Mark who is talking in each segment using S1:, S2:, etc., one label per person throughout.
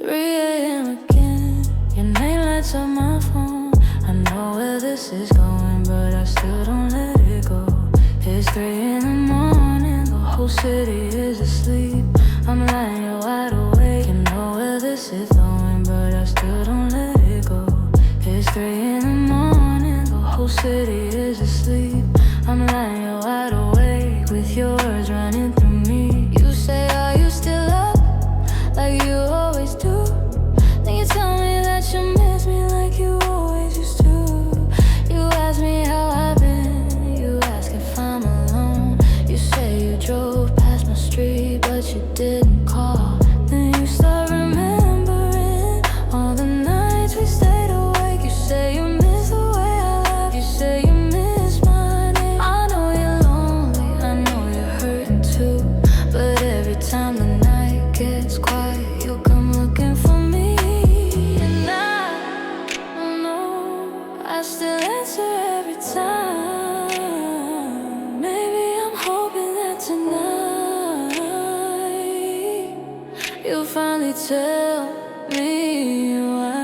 S1: 3 a.m. again. Your name lights up my phone. I know where this is going, but I still don't let it go. It's 3 in the morning, the whole city is asleep. I'm lying here wide awake. You know where this is going, but I still don't let it go. It's 3 in the morning, the whole city is asleep. I'm lying here wide awake with your words running through me. You say, are you still up? Like you always do. Then you tell me that you miss me like you always used to. You ask me how I've been, you ask if I'm alone. You say you drove past my street, but you didn't call. Then you start remembering all the nights we stayed awake. You say you miss the way I laugh, you say you miss my name. I know you're lonely, I know you're hurting too. But every time the night gets quiet, you'll come looking for me. And I don't know, I still answer every time. Maybe I'm hoping that tonight you'll finally tell me why.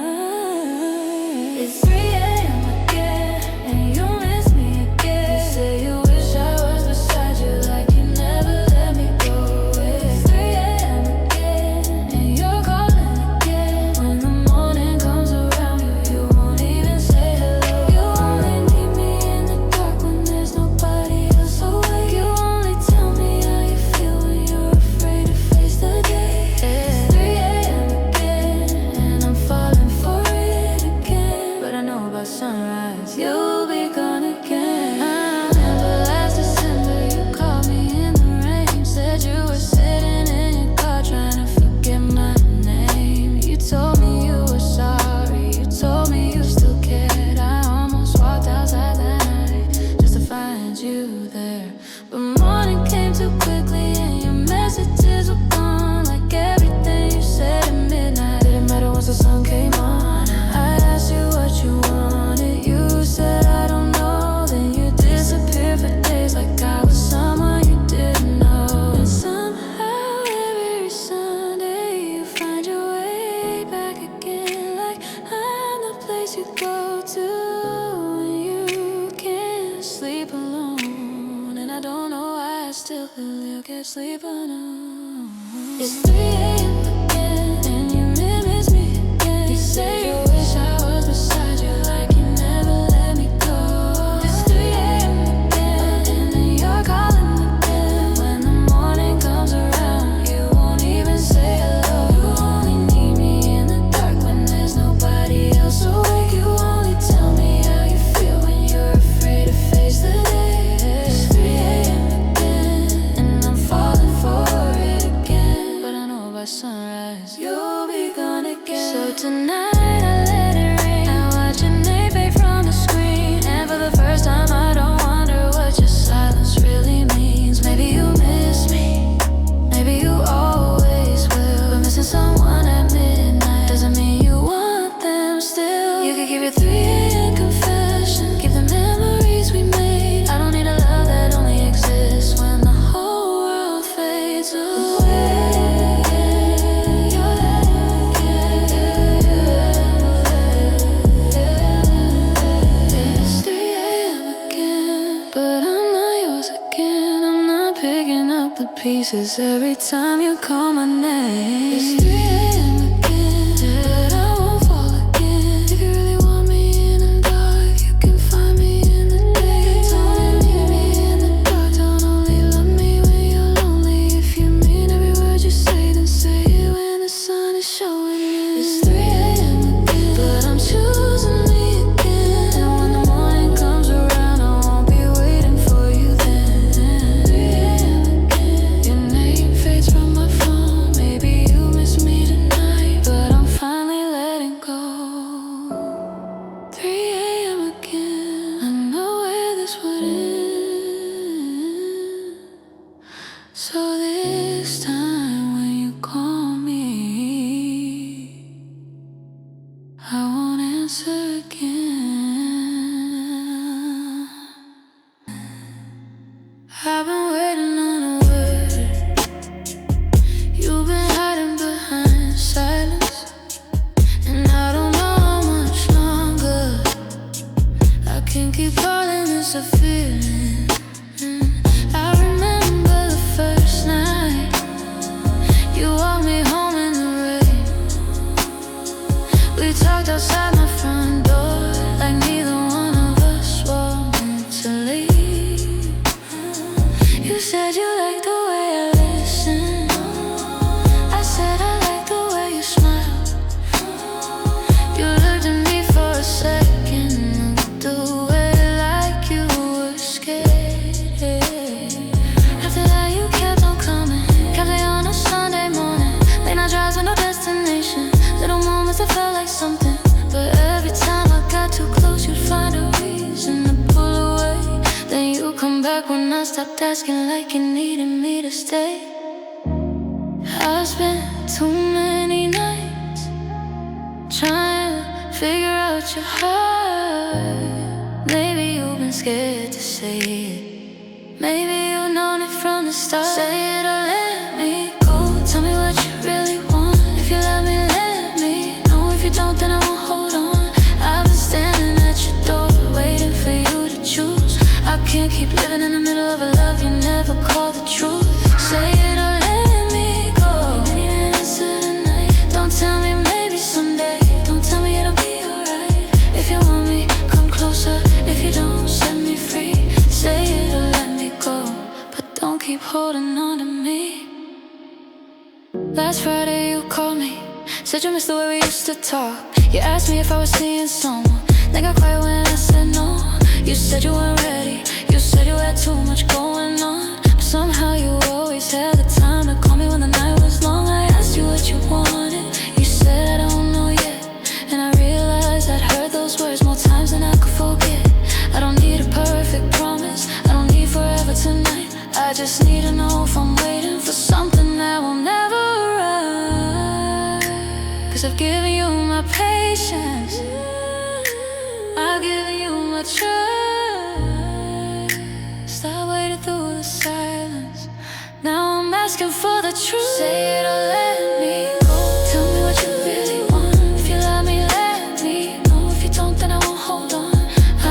S1: It's 3 a.m. again, and you miss me again. You say you wish I was beside you like you never let me go. It's 3 a.m. again, and you're calling again. When the morning comes around, you won't even say hello. You only need me in the dark when there's nobody else awake. You only tell me how you feel when you're afraid to face the day. It's 3 a.m. again, and I'm falling for it again. But I know by sunrise you'll be gone again. Remember last December you called me in the rain. Said you were sitting in your car trying to forget my name. You told me you were sorry, you told me you still cared. I almost walked outside that night just to find you there. But morning came too quickly and your messages were gone. Like everything you said at midnight didn't matter once the sun came on. I asked you what you wanted, you said I don't know. Then you disappeared for days like I was someone you didn't know. And somehow every Sunday you find your way back again. Like I'm the place you go to when you can't sleep alone. And I don't know why I still feel you can't sleep alone. It's 3 a.m. again, and you miss me again. You say you wish I was beside you like you never let me go. It's 3 a.m. again, and then you're calling again. When the morning comes around, you won't even say hello. You only need me in the dark when there's nobody else awake. You only tell me how you feel when you're afraid to face the day. It's 3 a.m. again, and I'm falling for it again. But I know by sunrise you'll be gone again. So tonight I let it rain. I watch your name fade from the screen, and for the first time I don't wonder what your silence really means. Maybe you miss me, maybe you always will. But missing someone at midnight doesn't mean you want them still. You could give your 3 a.m. confession, keep the memories we made. I don't need a love that only exists when the whole world fades away. It's 3 a.m. again, but I'm not yours again. I'm not picking up the pieces every time you call my name. It's 3 a.m. again, but I won't fall again. If you really want me in the dark, you can find me in the day. Don't leave me in the dark, don't only love me when you're lonely. If you mean every word you say, then say it when the sun is showing in. It's 3 a.m. again, but I'm choosing me again. And when the morning comes around, I won't be waiting for you then. 3 a.m. again, your name fades from my phone. Maybe you used to feel like something, but every time I got too close, you'd find a reason to pull away. Then you come back when I stopped asking, like you needed me to stay. I spent too many nights trying to figure out your heart. Maybe you've been scared to say it. Maybe you've known it from the start. Say it or let me go. Tell me what you really want. If you let me, let me know. If you don't, then I won't hold on. I've been standing at your door, waiting for you to choose. I can't keep living in the middle of a love you never call the truth. Say it or let me go. You need an answer tonight. Don't tell me maybe someday. Don't tell me it'll be alright. If you want me, come closer. If you don't, set me free. Say it or let me go, but don't keep holding on to me. Last Friday you called me, said you missed the way we used to talk. You asked me if I was seeing someone, then got quiet when I said no. You said you weren't ready, you said you had too much going on, but somehow you always had the time to call me when the night was long. I asked you what you wanted, you said I don't know yet, and I realized I'd heard those words more times than I could forget. I don't need a perfect promise, I don't need forever tonight. I just need to know if I'm waiting for something that will never arrive. 'Cause I've given you my patience, I've given you my trust. I waited through the silence, now I'm asking for the truth. Say it or let me go. Tell me what you really want. If you love me, let me know. If you don't, then I won't hold on.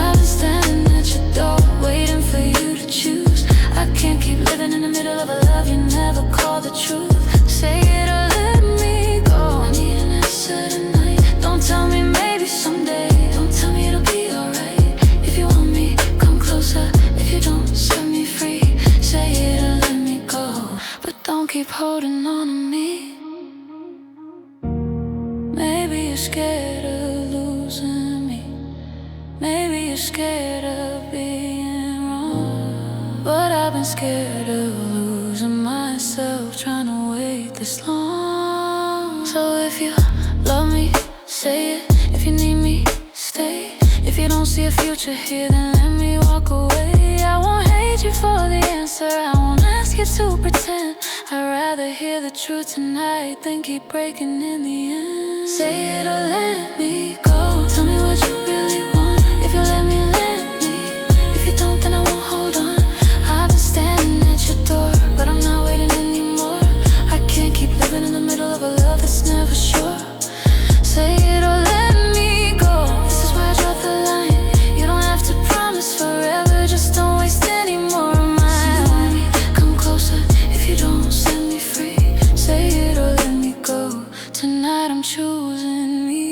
S1: I've been standing at your door, waiting for you to choose. I can't keep living in the middle of a love you never call the truth. Say it or let me go. I need an answer tonight. Don't tell me maybe someday. Don't tell me it'll be alright. If you want me, come closer. If you don't, set me free. Say it or let me go, but don't keep holding on to me. Maybe you're scared of losing me. Maybe you're scared of being wrong, but I've been scared of losing myself, trying to wait this long. So if you love me, say it. If you need me, stay. If you don't see a future here, then let me walk away. I won't hate you for the answer, I won't ask you to pretend. I'd rather hear the truth tonight than keep breaking in the end. Say it or let me go. Tell me what you really want. If you let me, let me. If you don't, then I won't hold on. I've been standing at your door, but I'm not waiting anymore. I can't keep living in the middle of a love that's never sure. Say it or let me go. This is where I draw the line. You don't have to promise forever, just don't waste any more of my time. Come closer. If you don't, set me free. Say it or let me go. Tonight I'm choosing me.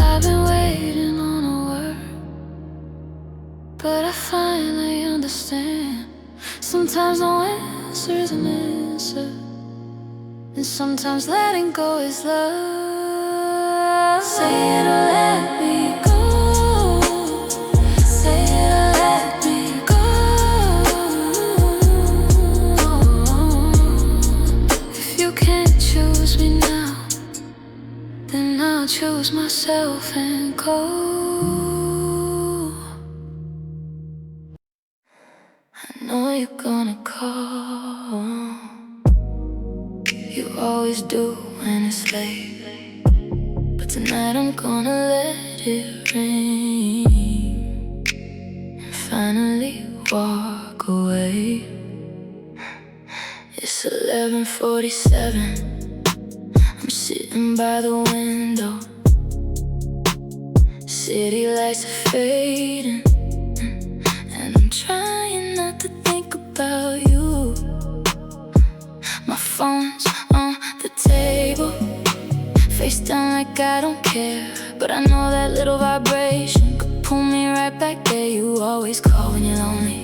S1: I've been waiting on a word, but I finally understand. Sometimes no answer is an answer, and sometimes letting go is love. Say it or let me go. Say it or let me go. If you can't choose me now, then I'll choose myself and go. I know you're gonna call, you always do when it's late, but tonight I'm gonna let it rain and finally walk away. It's 11:47, I'm sitting by the window. City lights are fading, and I'm trying not to think about you. My phone's on the table, face down like I don't care, but I know that little vibration could pull me right back there. You always call when you're lonely,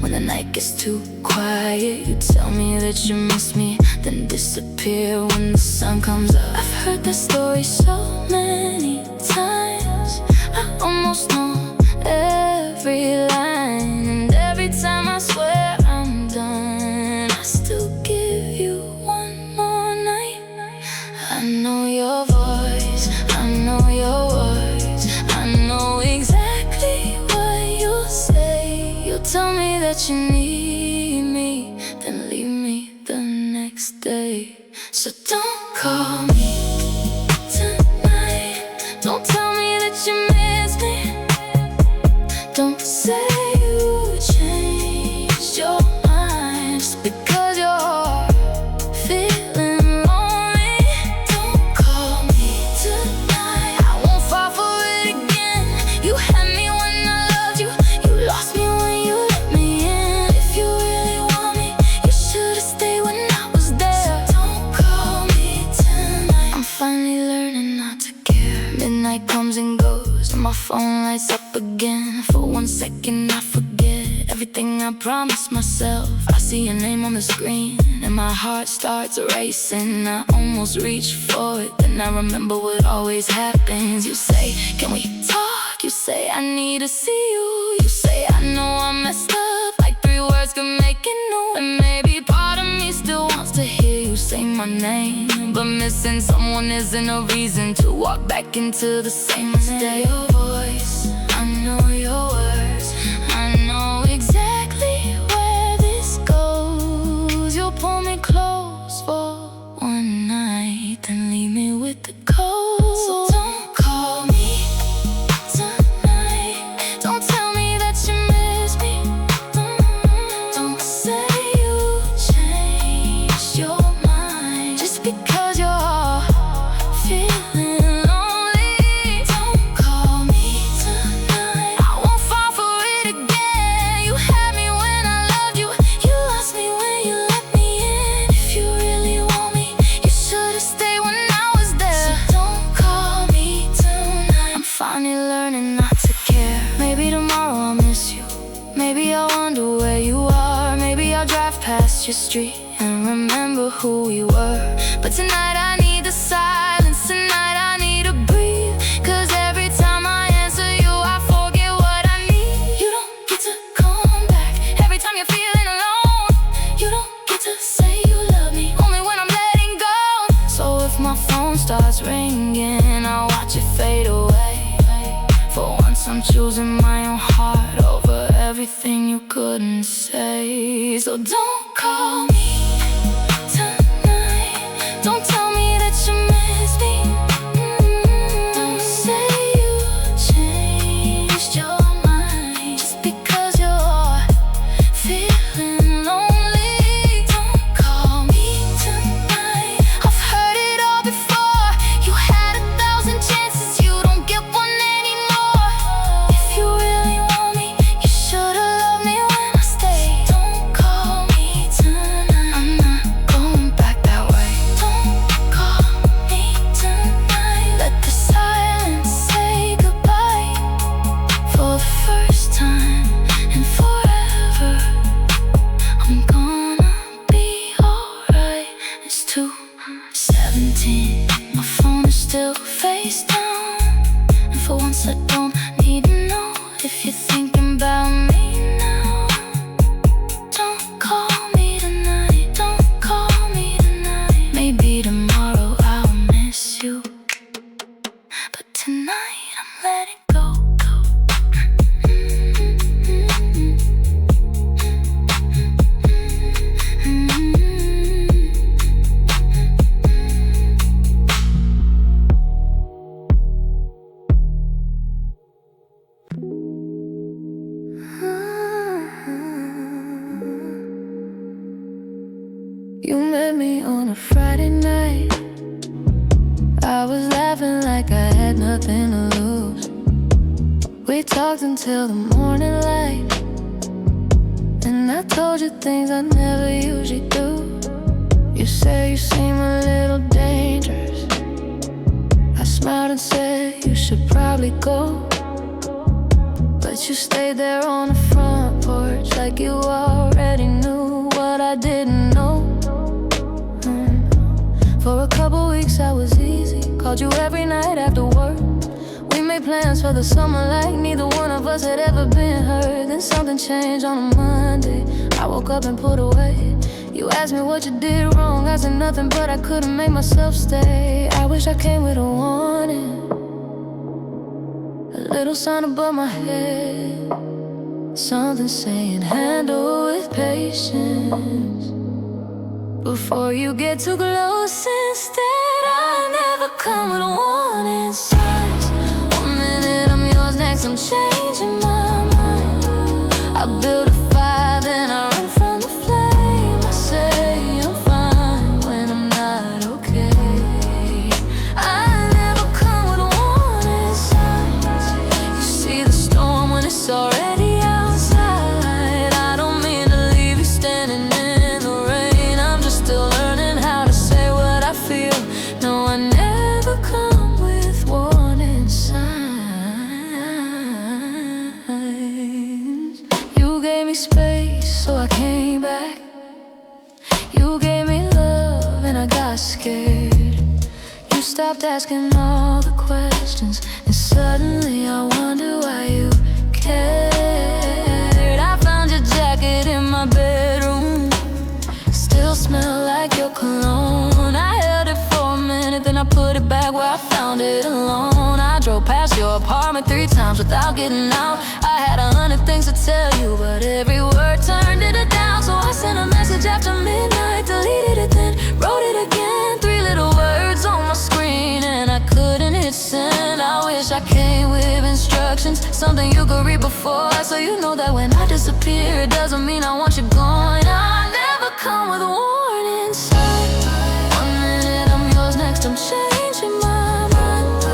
S1: when the night gets too quiet. You tell me that you miss me, then disappear when the sun comes up. heard the story so many times. I almost know every line, and every time I swear I'm done, I still give you one more night. I know your voice, I know your words, I know exactly what you'll say. You'll tell me that you need me, then leave me the next day. So don't call me tonight, don't tell me that you miss me. Don't say you changed your mind just because you're feeling lonely. Don't call me tonight, I won't fall for it again. You had me when I loved you, you lost me when you let me in. If you really want me, you should've stayed when I was there. So don't call me tonight, I'm finally learning not to care. Midnight comes and goes, and my phone lights up again. For 1 second I forget everything I promised myself. I see your name on the screen and my heart starts racing. I almost reach for it, then I remember what always happens. You say, can we talk? You say, I need to see you. You say, I know I messed up, like 3 words could make it new. And maybe part of me still wants to hear you say my name, but missing someone isn't a reason to walk back into the same mistake. Your voice, I know your words, I know exactly where this goes. You'll pull me close for one night, then leave me with the cold. So don't call me tonight, don't tell me that you miss me. Don't say you changed your mind just because you're feeling lonely. Don't call me tonight, I won't fall for it again. You had me when I loved you, you lost me when you let me in. If you really want me, you should've stayed when I was there. So don't call me tonight, I'm finally learning not to care. Maybe tomorrow I'll miss you, maybe I'll wonder where you are. Maybe I'll drive past your street and remember who we were. But tonight I need the silence, tonight I need to breathe. Cause every time I answer you, I forget what I need. You don't get to come back every time you're feeling alone. You don't get to say you love me only when I'm letting go. So if my phone starts ringing, I'll watch it fade away. For once I'm choosing my own heart over everything you couldn't say. So don't call me tonight, don't tell me that you miss me. Don't say you changed your mind just because you're feeling lonely. Don't call me tonight, I've heard it all before. You had 1,000 chances, you don't get one anymore. If you really want me, you should've loved me when I stayed. Don't call me tonight, I'm not going back that way. Don't call me tonight, let the silence say goodbye. For the first time in forever, I'm gonna be alright. It's 2:17, my phone is still face down. And for once I don't need to know if you're thinking about me now. Don't call me tonight, don't call me tonight. Maybe tomorrow I'll miss you, but tonight I'm letting go. You met me on a Friday night, I was laughing like I had nothing to lose. We talked until the morning light, and I told you things I never usually do. You say you seem a little dangerous. I smiled and said you should probably go, but you stayed there on the front porch like you already knew what I didn't know. For a couple weeks I was easy, called you every night after work. We made plans for the summer like neither one of us had ever been hurt. Then something changed on a Monday. I woke up and pulled away. You asked me what you did wrong. I said nothing, but I couldn't make myself stay. I wish I came with a warning, a little sign above my head, something saying handle with patience before you get too close. Instead, I never come with warning signs. One minute I'm yours, next I'm changing my mind. I build a fire, then I run from the flame. I say I'm fine when I'm not okay. I never come with warning signs. You see the storm when it's already outside. I don't mean to leave you standing in the rain. I'm just still learning how to say what I feel. No, I never come with warning signs. You gave me space, so I came back. You gave me love and I got scared. You stopped asking all the questions, and suddenly I wonder why you cared. I found your jacket in my bedroom, still smell like your cologne. I held it for a minute, then I put it back where I found it alone. I drove past your apartment 3 times without getting out. I had 100 things to tell you, but every word turned it down. So I sent a message after midnight, deleted it, then wrote it again. 3 little words on my screen, and I couldn't hit send. I wish I came with instructions, something you could read before, so you know that when I disappear, it doesn't mean I want you gone. I never come with a warning sign. One minute I'm yours, next I'm changing my mind.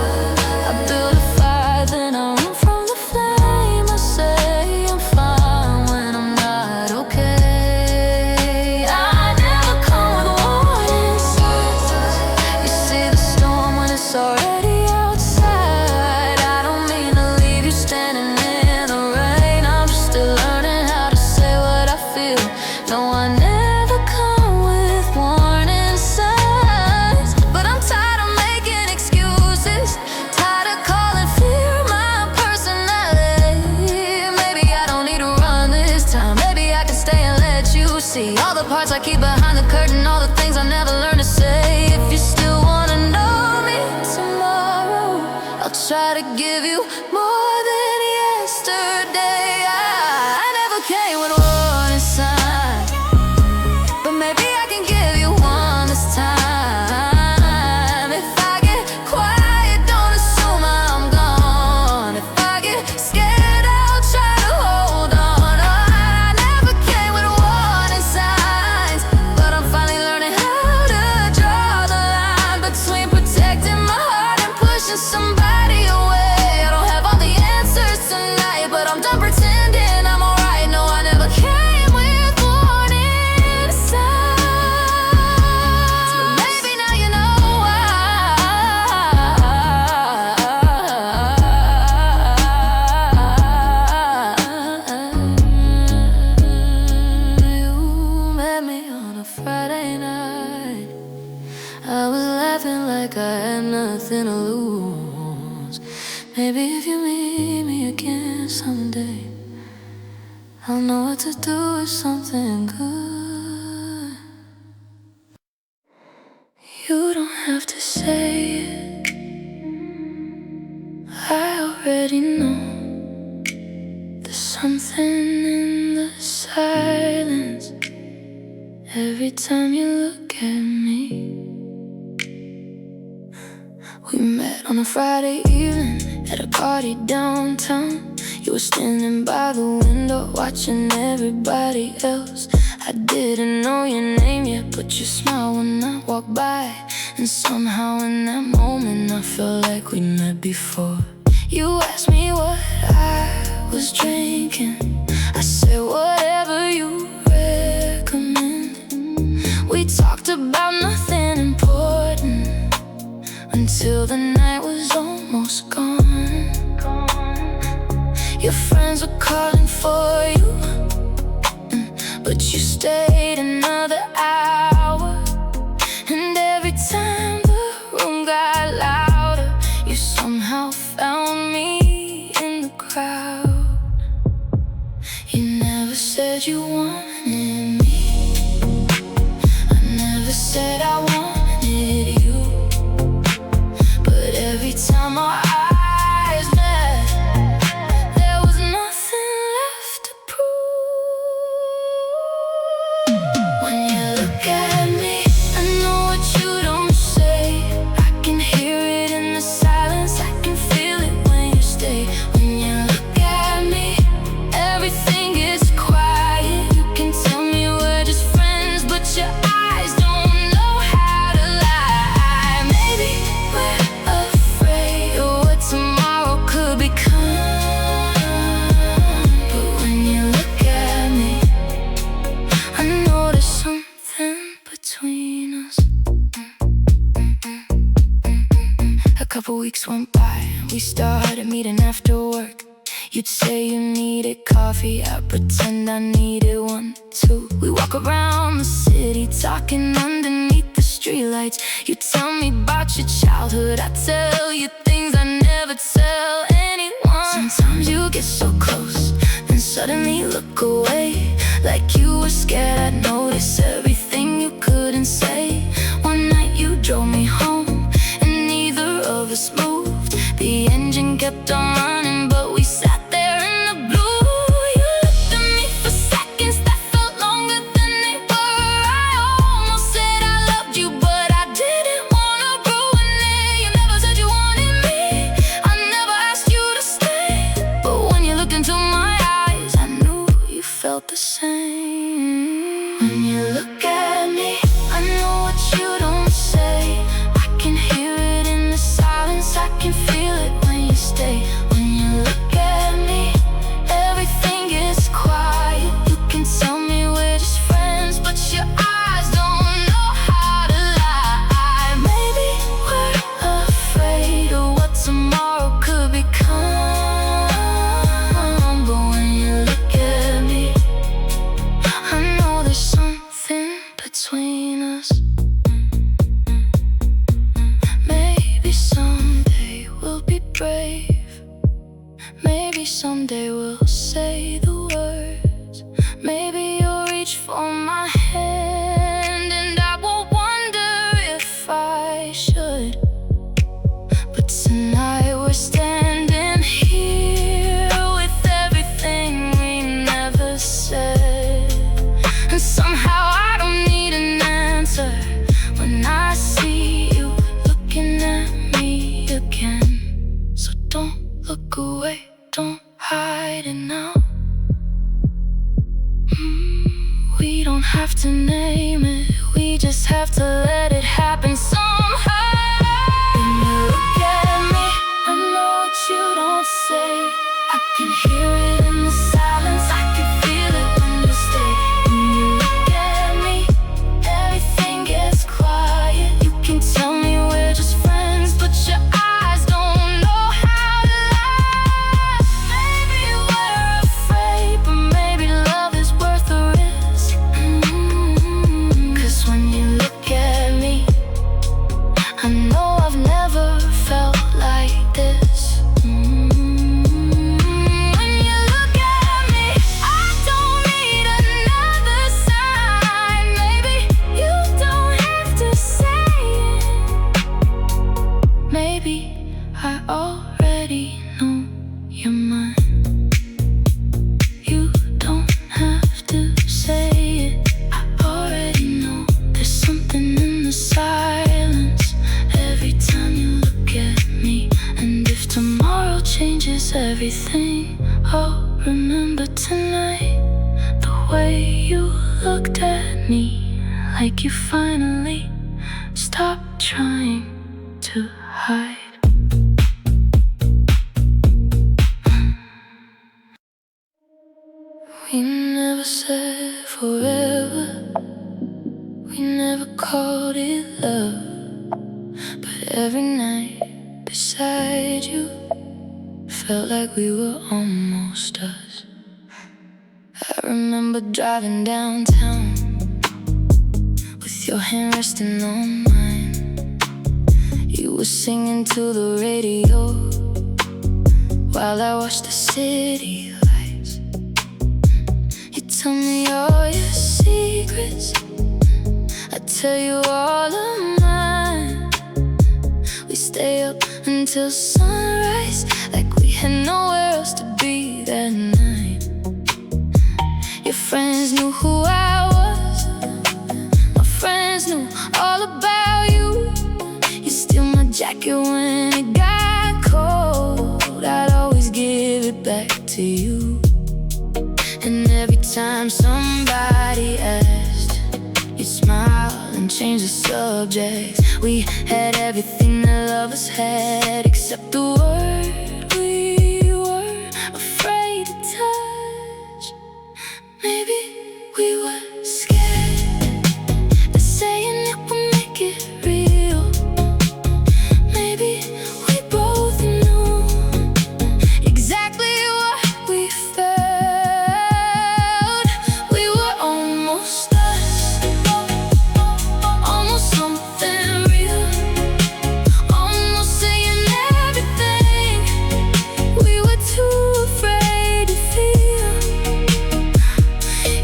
S1: I build a fire, then I run from the flame. I say I'm fine when I'm not okay. I never come with warning signs. You see the storm when it's already outside. I don't mean to leave you standing in the rain. I'm just still learning how to say what I feel. No, I never come with warning signs. But I'm tired of making excuses, tired of calling fear my personality. Maybe I don't need to run this time. Maybe I can stay and let you see all the parts I keep behind the curtain, all the things I never learned to say. If you still wanna know me tomorrow, I'll try to give you more than yesterday. I never came with a warning sign, but maybe I can give you one this time. If I get quiet, don't assume I'm gone. If I get scared, I'll try to hold on. I never came with warning signs, but I'm finally learning how to draw the line between protecting my heart and pushing somebody away. I don't have all the answers tonight, but I'm done pretending I'm alright. No, I never came with warning signs, but maybe now you know why. You met me on a Friday night. I was laughing like I had nothing to lose. Maybe if you meet me again someday, I'll know what to do with something good. You don't have to say it, I already know. There's something in the silence every time you look at me. We met on a Friday evening at a party downtown. You were standing by the window watching everybody else. I didn't know your name yet, but you smiled when I walked by. And somehow in that moment I felt like we met before. You asked me what I was drinking. I said whatever you recommend. We talked about nothing important until the night was almost gone. Your friends were calling for you, but you stayed another hour. And every time the room got loud, said you wanted me. I never said I wanted you. But every time our eyes met, there was nothing left to prove. When you look at me, I know what you don't say. I can hear it in the silence, I can feel it when you stay. When you look at me, everything is quiet. You can tell me we're just friends, but your eyes don't know how to lie. Maybe we're afraid of what tomorrow could become. But when you look at me, I know there's something between us. A couple weeks went by, we started meeting after work. You'd say you needed coffee, I'd pretend I needed one too. We walk around the city, talking underneath the streetlights. You tell me about your childhood, I tell you things I never tell anyone. Sometimes you get so close, then suddenly look away, like you were scared I'd notice everything you couldn't say. One night you drove me home, and neither of us moved. The engine kept on running, but we sat there in the blue. You looked at me for seconds that felt longer than they were. I almost said I loved you, but I didn't wanna ruin it. You never said you wanted me, I never asked you to stay. But when you looked into my eyes, I knew you felt the same. When you look at me, I know what you don't say. I can hear it in the silence, I can feel it when you stay. When you look at me, everything is quiet. You can tell me we're just friends, but your eyes don't know how to lie. Maybe we're afraid of what tomorrow could become. But when you look at me, I know there's something between us. Maybe someday we'll be brave. Maybe someday we'll say the words. Maybe you'll reach for my hand, and I won't wonder if I should. But tonight we're standing here with everything we never said. And somehow I don't need an answer when I see you looking at me again. So don't look away, don't hide it now. We don't have to name it, we just have to let it happen somehow. When you look at me, I know what you don't say. I can hear it in the silence, I can feel it when you stay. When you look at me, everything gets quiet. You can tell me we're just friends, but your eyes don't know how to lie. Maybe we're afraid, but maybe love is worth the risk. 'Cause when you look at me, I know I've never felt like this. When you look at me, I don't need another sign. Maybe you don't have to say it. Maybe I already know you're mine. You don't have to say it, I already know. There's something in the silence every time you look at me. And if tomorrow changes everything, I'll remember tonight the way you looked at me, like you finally stopped trying to hide. We never said forever, we never called it love. But every night beside you felt like we were almost us. I remember driving downtown with your hand resting on mine. You were singing to the radio while I watched the city lights. You Tell me all your secrets, I tell you all of mine. We stay up until sunrise, like we had nowhere else to be that night. Your friends knew who I was, my friends knew all about you. You steal my jacket when it got cold, I'd always give it back to you. And every time somebody asked, you'd smile and change the subject. We had everything that lovers had, except the word we were afraid to touch. Maybe we were scared of saying it would make it real. Maybe we both knew exactly what we felt. We were almost us, almost something real, almost saying everything we were too afraid to feel.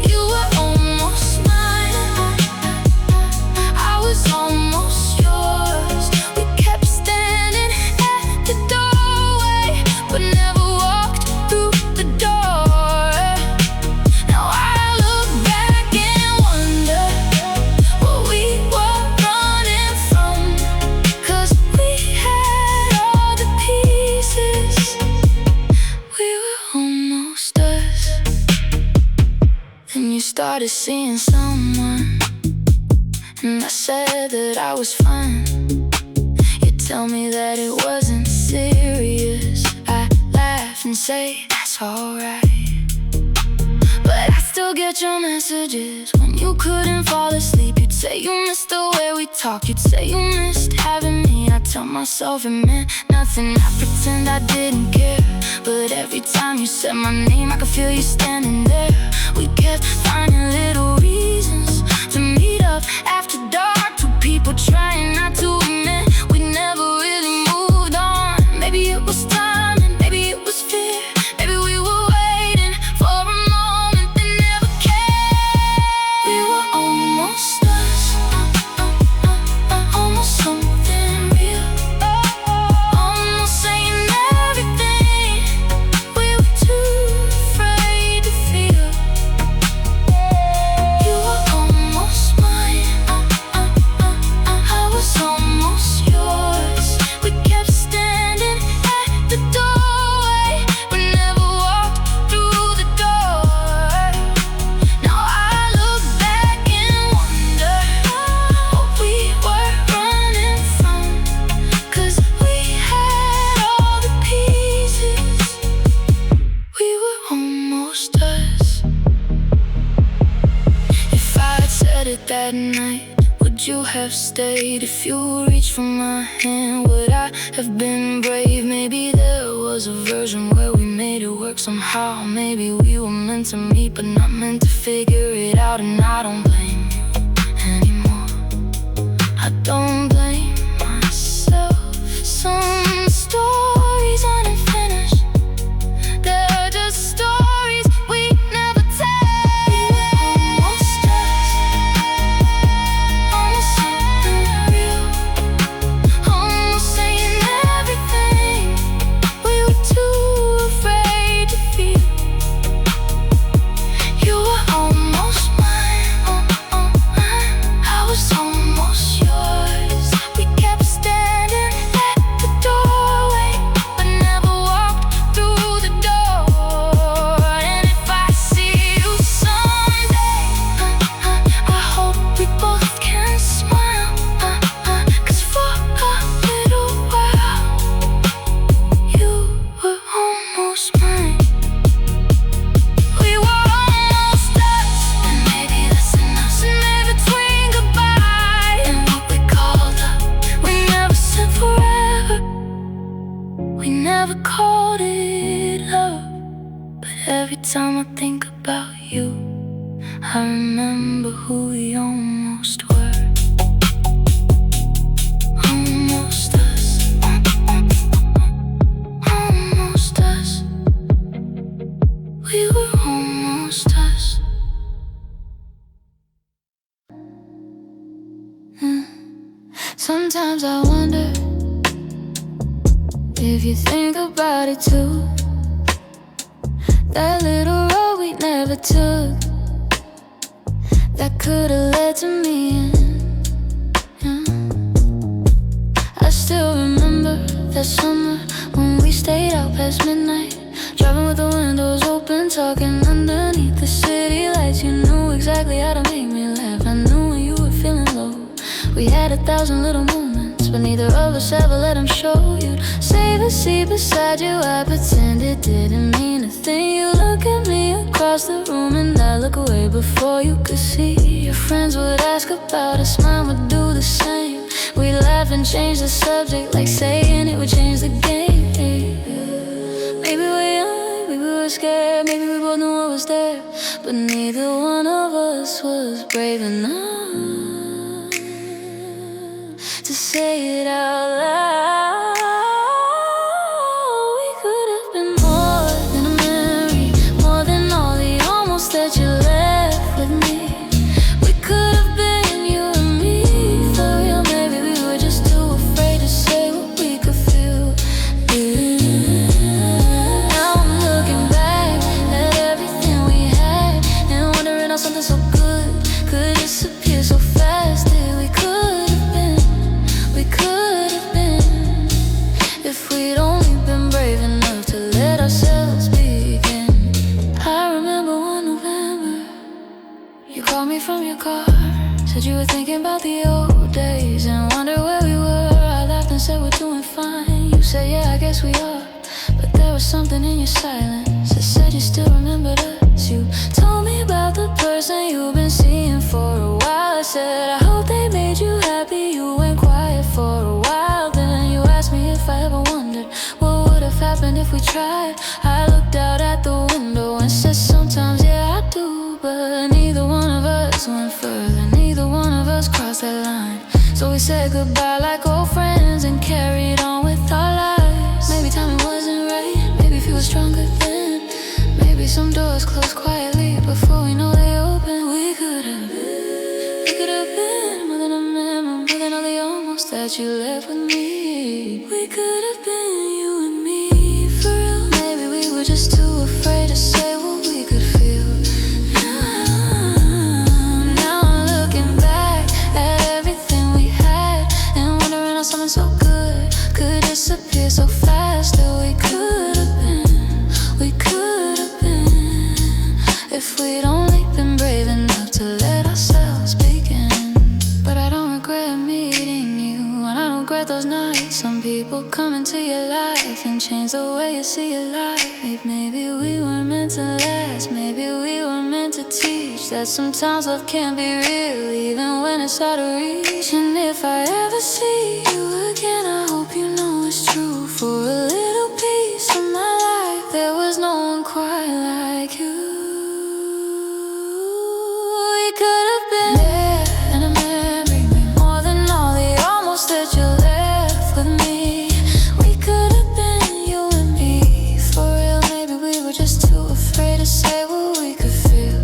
S1: You were almost mine, I was almost yours. We kept standing at the doorway, but never walked through the door. Now I look back and wonder what we were running from, 'cause we had all the pieces. We were almost us. Then you started seeing someone, and I said that I was fine. You tell me that it wasn't serious. I laugh and say that's alright, but I still get your messages. When you couldn't fall asleep, you'd say you missed the way we talked. You'd say you missed having me. I tell myself it meant nothing. I pretend I didn't care, but every time you said my name, I could feel you standing there. We kept finding little reasons to meet up after dark. Two people trying not to admit we never really moved on. Maybe it was time and maybe it was fear. Maybe we were waiting for a moment that never came. We were almost us, almost something real, almost saying everything we were too afraid to feel. You were almost mine, I was almost yours. We kept standing at the doorway, but never walked through the door. Now I look back and wonder what we were running from, 'cause we had all the pieces. We were almost us. If I had said it that night, would you have stayed? If you reached for my hand, would I have been brave? Maybe there was a version where we made it work somehow. Maybe we were meant to meet, but not meant to figure it out. And I don't blame you anymore, I don't blame myself. Some stories aren't finished, they're just stories we never tell. Almost us, almost something real, almost saying everything we were too afraid to feel. You were almost mine, I was almost yours. We kept standing at the doorway, but never walked through the door. And if I see you someday, I hope we both can smile, 'cause for a little while you were almost mine. We were almost us, and maybe that's enough. And in between goodbye and what we called up, we never said forever, we never called it love. But every time I think about you, I remember who we almost were. Almost us, almost us. We were almost us. If you think about it too, that little road we never took, that could've led to me, yeah. I still remember that summer when we stayed out past midnight, driving with the windows open, talking underneath the city lights. You knew exactly how to make me laugh. I knew when you were feeling low. We had 1,000 little moments, but neither of us ever let them show. You'd save a seat beside you, I pretend it didn't mean a thing. You look at me across the room and I look away before you could see. Your friends would ask about us, mine would do the same. We'd laugh and change the subject like saying it would change the game. Maybe we're young, maybe we were scared, maybe we both knew what was there, but neither one of us was brave enough to say it out loud. We could have been more than a memory, more than all the almost that you left with me. We could have been you and me for real. Maybe we were just too afraid to say what we could feel. Now I'm looking back at everything we had and wondering how something so good could disappear so fast. We could have been, we could have been, if we'd only been brave enough to let ourselves begin. I remember one November, you called me from your car, said you were thinking about the old days and wondered where we were. I laughed and said we're doing fine. You said yeah, I guess we are, but there was something in your silence that said you still remembered us. You told me about the person you've been seeing for a while. I said I hope they made you happy. You went quiet for a while, then you asked me if I ever wondered what would have happened if we tried. I looked out at the window and said sometimes yeah I do, but neither one of us went further, neither one of us crossed that line. So we said goodbye like old friends and carried on with our lives. Maybe timing wasn't right, maybe if you were stronger then, maybe some doors closed quietly before we know they open. We could have been more than a memory, more than all the almost that you left with me. We could have been you and me for real. Maybe we were just too afraid to say what we could feel. Now I'm looking back at everything we had and wondering how something so good could disappear so fast. That we could have been, we could have been, if we'd only been brave enough to let ourselves begin. But I don't regret meeting you, and I don't regret those nights. Some people come into your life and change the way you see your life. Maybe we were meant to last, maybe we were meant to teach that sometimes love can be real even when it's out of reach. And if I ever see you again, I hope you know it's true. For a little piece of my life, there was no one quite like you. We could have been there in a memory, more than all the almost that you left with me. We could have been you and me for real. Maybe we were just too afraid to say what we could feel.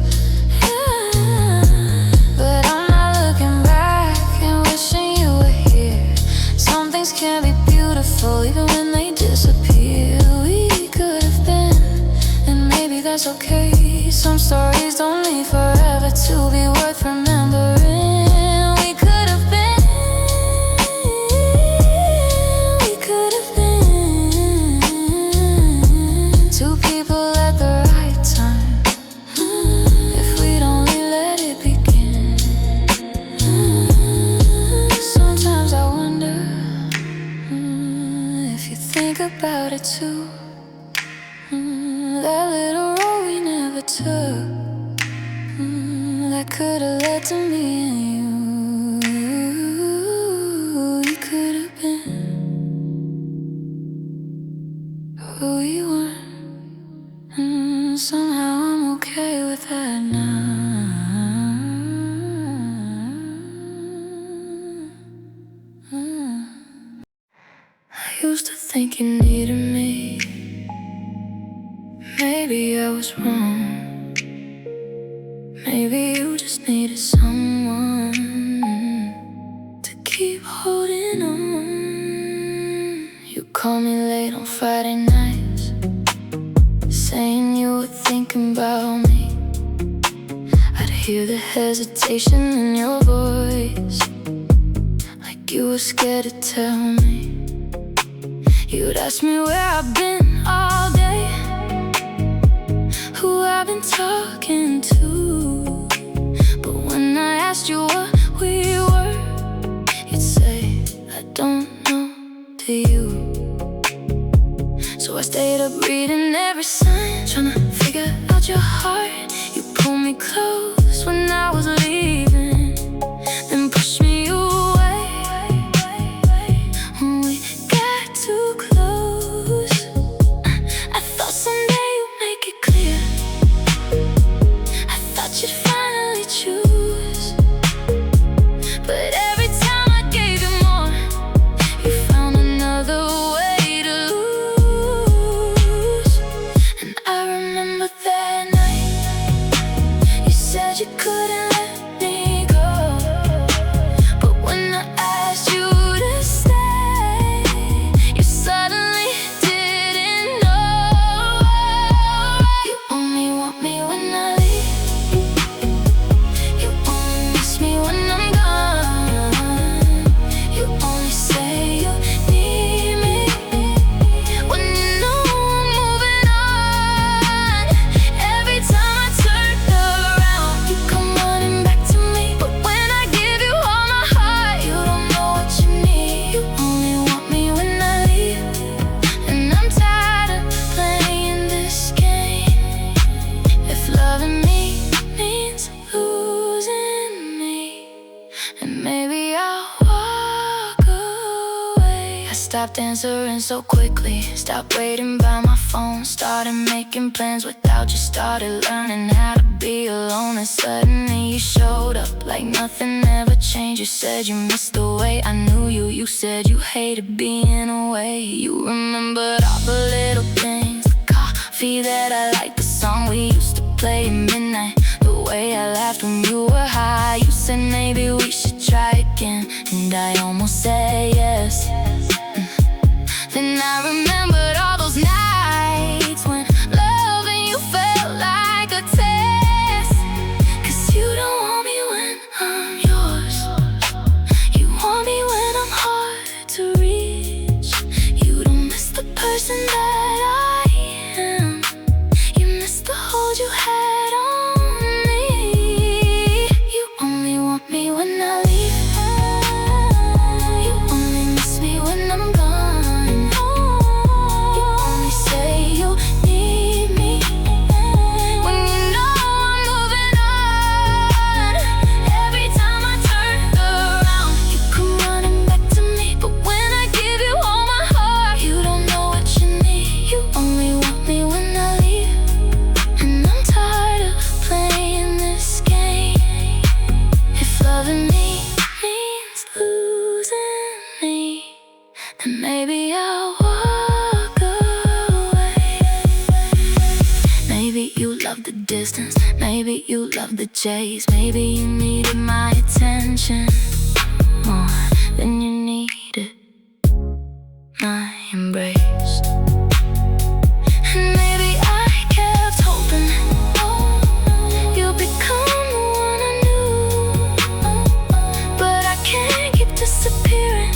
S1: Yeah. But I'm not looking back and wishing you were here. Some things can be beautiful even when they disappear. We could have been, and maybe that's okay. Some stories don't need forever to be worth remembering. We could have been, we could have been two people at the right time, if we'd only let it begin. Sometimes I wonder if you think about it too. That little road we never took, that could've led to me and you. We could have been who we weren't, somehow I'm okay with that now. I used to think you needed me. Maybe I was wrong. Maybe you just needed someone to keep holding on. You call call me late on Friday nights, saying you were thinking about me. I'd hear the hesitation in your voice, like you were scared to tell me. You'd ask me where I've been all day, who I've been talking to. But when I asked you what we were, you'd say, I don't know, do you? So I stayed up reading every sign, trying to figure out your heart. You pulled me close when I was leaving, then pushed me away when we got too close. I thought someday you'd make it clear, I thought you'd finally choose. But every time I gave you more, you found another way to lose. And I remember that night, you said you couldn't let me go. But when I asked you to stay, you suddenly didn't know. You only want me when I leave, you only miss me when I'm gone. You only say you need me when you know I'm moving on. Every time I turn around, you come running back to me. But when I give you all my heart, you don't know what you need. You only want me when I leave, and I'm tired of playing this game. If loving me means losing me, and maybe I'll walk away. I stopped answering so quickly, stopped waiting by my phone, started making plans without you, started learning how to be alone. And suddenly you showed up like nothing ever changed. You said you missed the way I knew you. You said you hated being away. You remembered all the little things, the coffee that I liked, the song we used to play at midnight, the way I laughed when you were high. You said maybe we should try again, and I almost said yes. Then I remembered all those nights when loving you felt like a test. 'Cause you don't want me when I'm yours, you want me when I'm hard to reach. You don't miss the person that I am, you miss the hold you had on me. You only want me when I leave, you only miss me when I'm gone. You only say you need me when you know I'm moving on. Every time I turn around, you come running back to me. But when I give you all my heart, you don't know what you need. You only want me when I leave, and I'm tired of playing this game. If loving me means losing me, then maybe I'll walk away. Maybe you love the distance, maybe you love the chase, maybe you needed my attention more than you needed my embrace. And maybe I kept hoping you'll become the one I knew, but I can't keep disappearing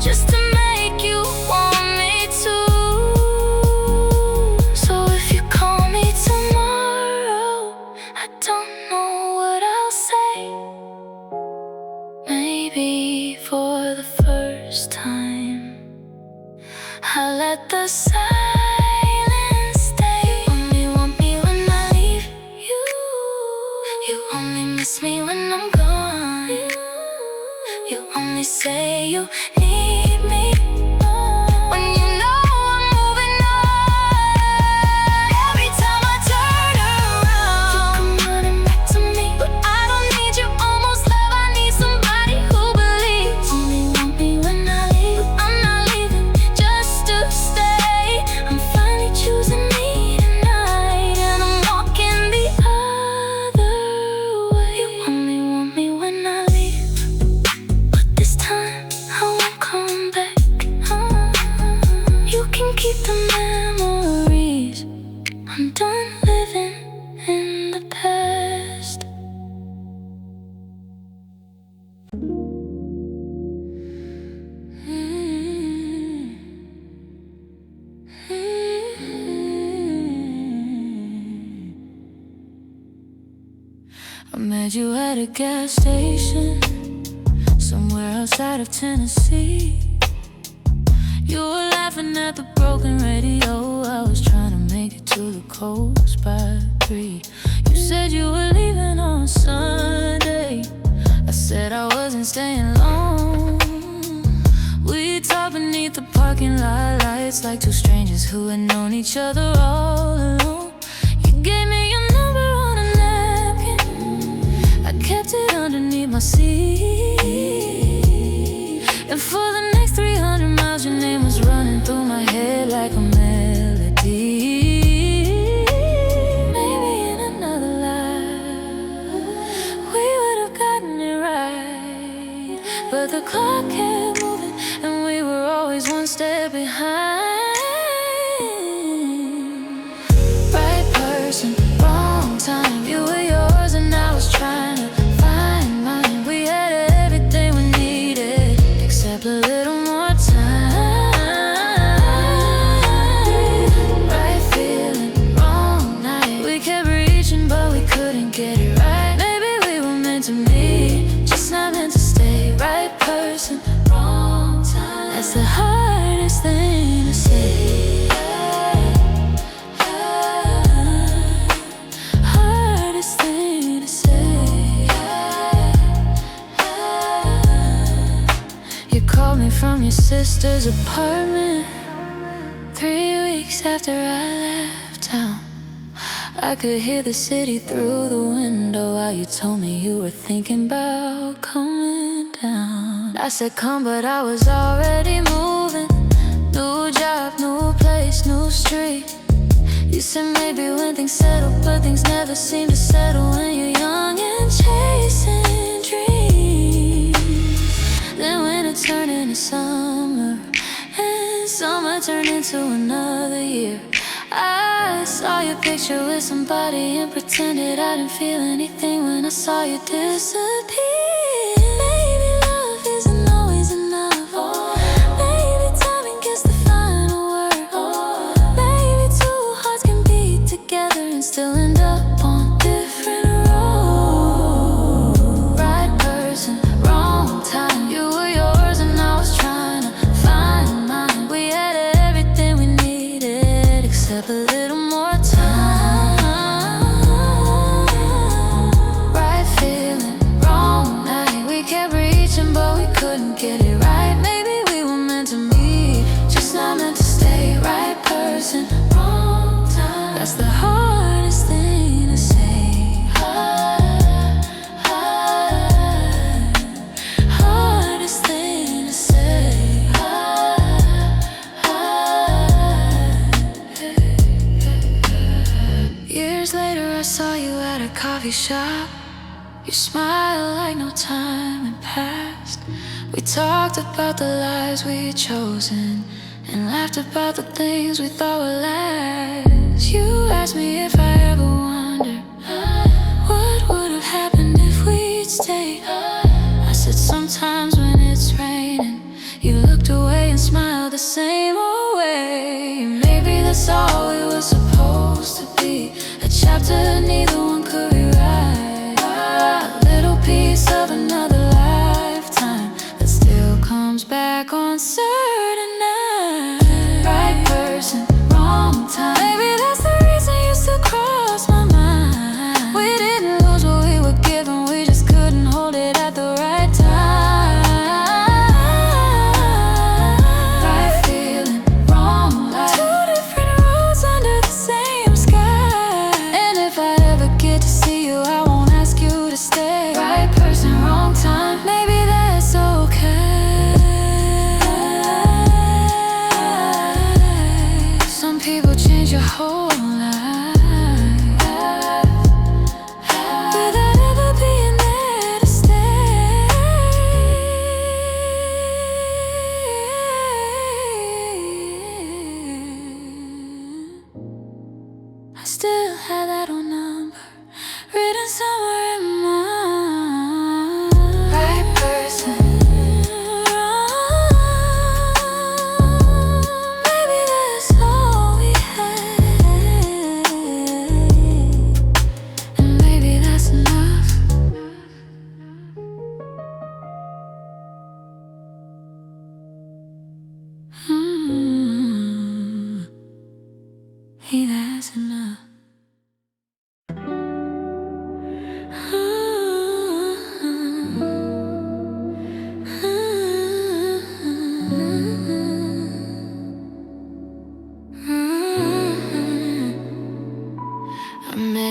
S1: just to make you want me to. So if you call me tomorrow, I don't know what I'll say. Maybe for the first time, I let the silence stay. You only want me when I leave, you only miss me when I'm gone. You only say you need me when you know I'm moving on. Every time I turn around, you come running back to me. But I don't need your almost love, I need somebody who believes. Only want me when I leave, I'm not leaving just to stay. I'm finally choosing me tonight, and I'm walking the other way. You only want me when I leave, but this time I want keep the memories. I'm done living in the past. I met you at a gas station somewhere outside of Tennessee. You were laughing at the broken radio. I was trying to make it to the coast by 3. You said you were leaving on Sunday. I said I wasn't staying long. We talked beneath the parking lot lights like two strangers who had known each other all along. You gave me your number on a napkin. I kept it underneath my seat. And for the next 300 miles your name was running through my head like a melody. Maybe in another life we would have gotten it right, but the clock kept moving and we were always one step behind. Right person, wrong time. You were yours and I was trying to find mine. We had everything we needed except a little more time. Right feeling, wrong night. We kept reaching but we couldn't get it right. Maybe we were meant to meet, just not meant to stay. Right person, wrong time. That's the hardest thing to say. Hardest thing to say. You called me from your sister's apartment 3 weeks after I left town. I could hear the city through the window while you told me you were thinking about coming down. I said come, but I was already moving. New job, new place, new street. You said maybe when things settle, but things never seem to settle when you're young and chasing dreams. Then winter turned into summer, and summer turned into another year. I saw your picture with somebody and pretended I didn't feel anything when I saw you disappear. Maybe love isn't always enough. Maybe timing gets the final word. Maybe two hearts can beat together and still end up on different roads. Right person, wrong time. You were yours and I was trying to find mine. We had everything we needed except a little more time. Right feeling, wrong night. We kept reaching but we couldn't get it right. Maybe we were meant to meet, just not meant to stay. Right person, wrong time. That's the hardest thing to say. Hardest thing to say. Years later I saw you at a coffee shop. You smiled like no time had passed. We talked about the lives we'd chosen and laughed about the things we thought would last. You asked me if I ever wondered what would have happened if we'd stayed. I said sometimes when it's raining you looked away and smiled the same old way. Maybe that's all we were supposed to be, a chapter neither one could rewrite. A little piece of another lifetime that still comes back on certain nights. Right person, wrong time. Maybe that's the reason you still cross my mind. We didn't lose what we were given, we just couldn't hold it at the right time. Right feeling, wrong life. Two different roads under the same sky. And if I ever give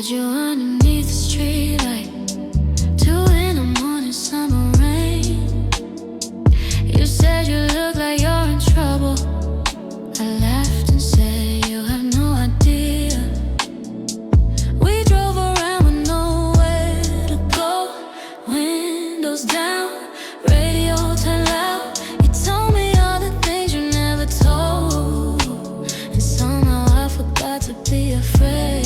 S1: had you underneath the streetlight, 2 in the morning, summer rain. You said you look like you're in trouble. I laughed and said you have no idea. We drove around with nowhere to go. Windows down, radio turned loud. You told me all the things you never told, and somehow I forgot to be afraid.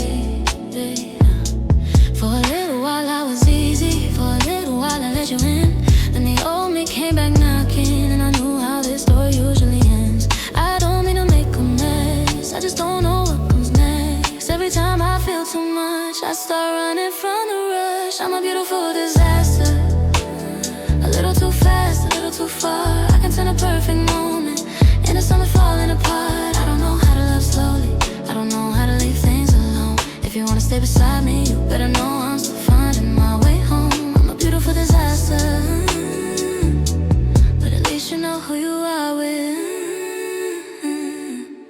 S1: For a little while I was easy, for a little while I let you in. Then the old me came back knocking, and I knew how this story usually ends. I don't mean to make a mess, I just don't know what comes next. Every time I feel too much, I start running from the rush. I'm a beautiful disaster, a little too fast, a little too far. I can turn a perfect moment into something falling apart. I don't know how to love slowly, I don't know how to leave things alone. If you wanna stay beside me, you better know I'm still finding my way home. I'm a beautiful disaster, but at least you know who you are with.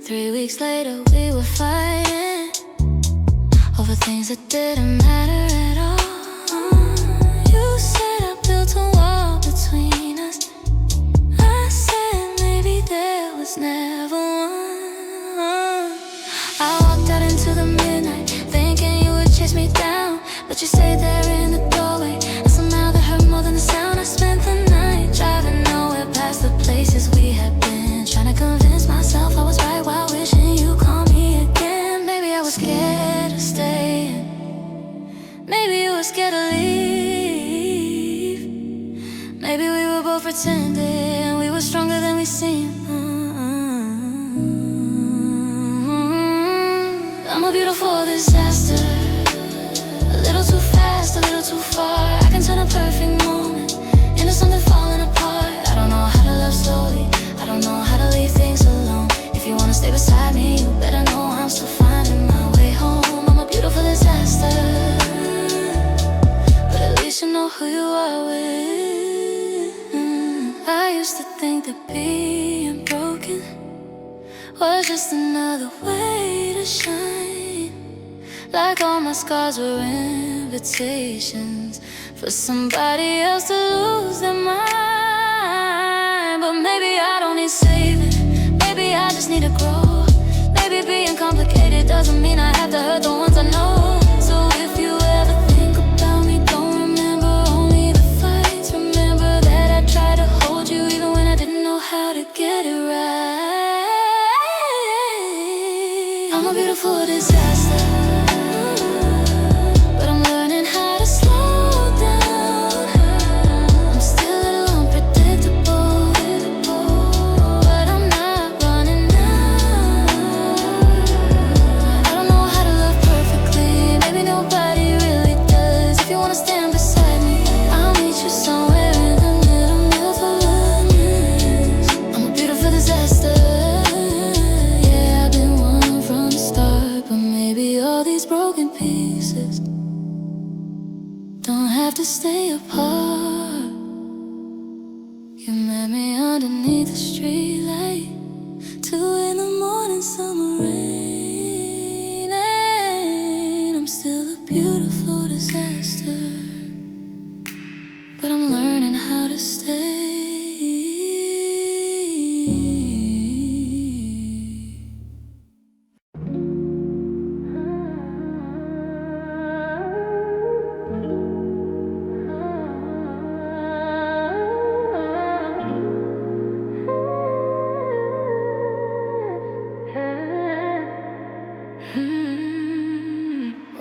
S1: 3 weeks later we were fighting over things that didn't matter at all. You said I built a wall between us. I said maybe there was never one. I walked out into the midnight thinking you would chase me down, but you stayed there in the doorway, and somehow that hurt more than the sound. I spent the night driving nowhere past the places we had been, trying to convince myself I was right while wishing you called me again. Maybe I was scared of staying, maybe you were scared to leave. Maybe we were both pretending we were stronger than we seemed. I'm a beautiful disaster, a little too fast, a little too far. I can turn a perfect moment into something falling apart. I don't know how to love slowly, I don't know how to leave things alone. If you wanna stay beside me, you better know I'm still finding my way home. I'm a beautiful disaster, but at least you know who you are with. I used to think that being broken was just another way to shine, like all my scars were invitations for somebody else to lose their mind. But maybe I don't need saving, maybe I just need to grow. Maybe being complicated doesn't mean I have to hurt the ones I know. So if you ever think about me, don't remember only the fights. Remember that I tried to hold you even when I didn't know how to get it right. I'm a beautiful disaster, but I'm learning how to slow down. I'm still a little unpredictable, but I'm not running now. I don't know how to love perfectly, maybe nobody really does. If you wanna stand beside me, I'll meet you somewhere in the middle for once. I'm a beautiful disaster. All these broken pieces don't have to stay apart. You met me underneath the streetlight, 2 in the morning, summer rain, and I'm still a beautiful disaster, but I'm learning how to stay.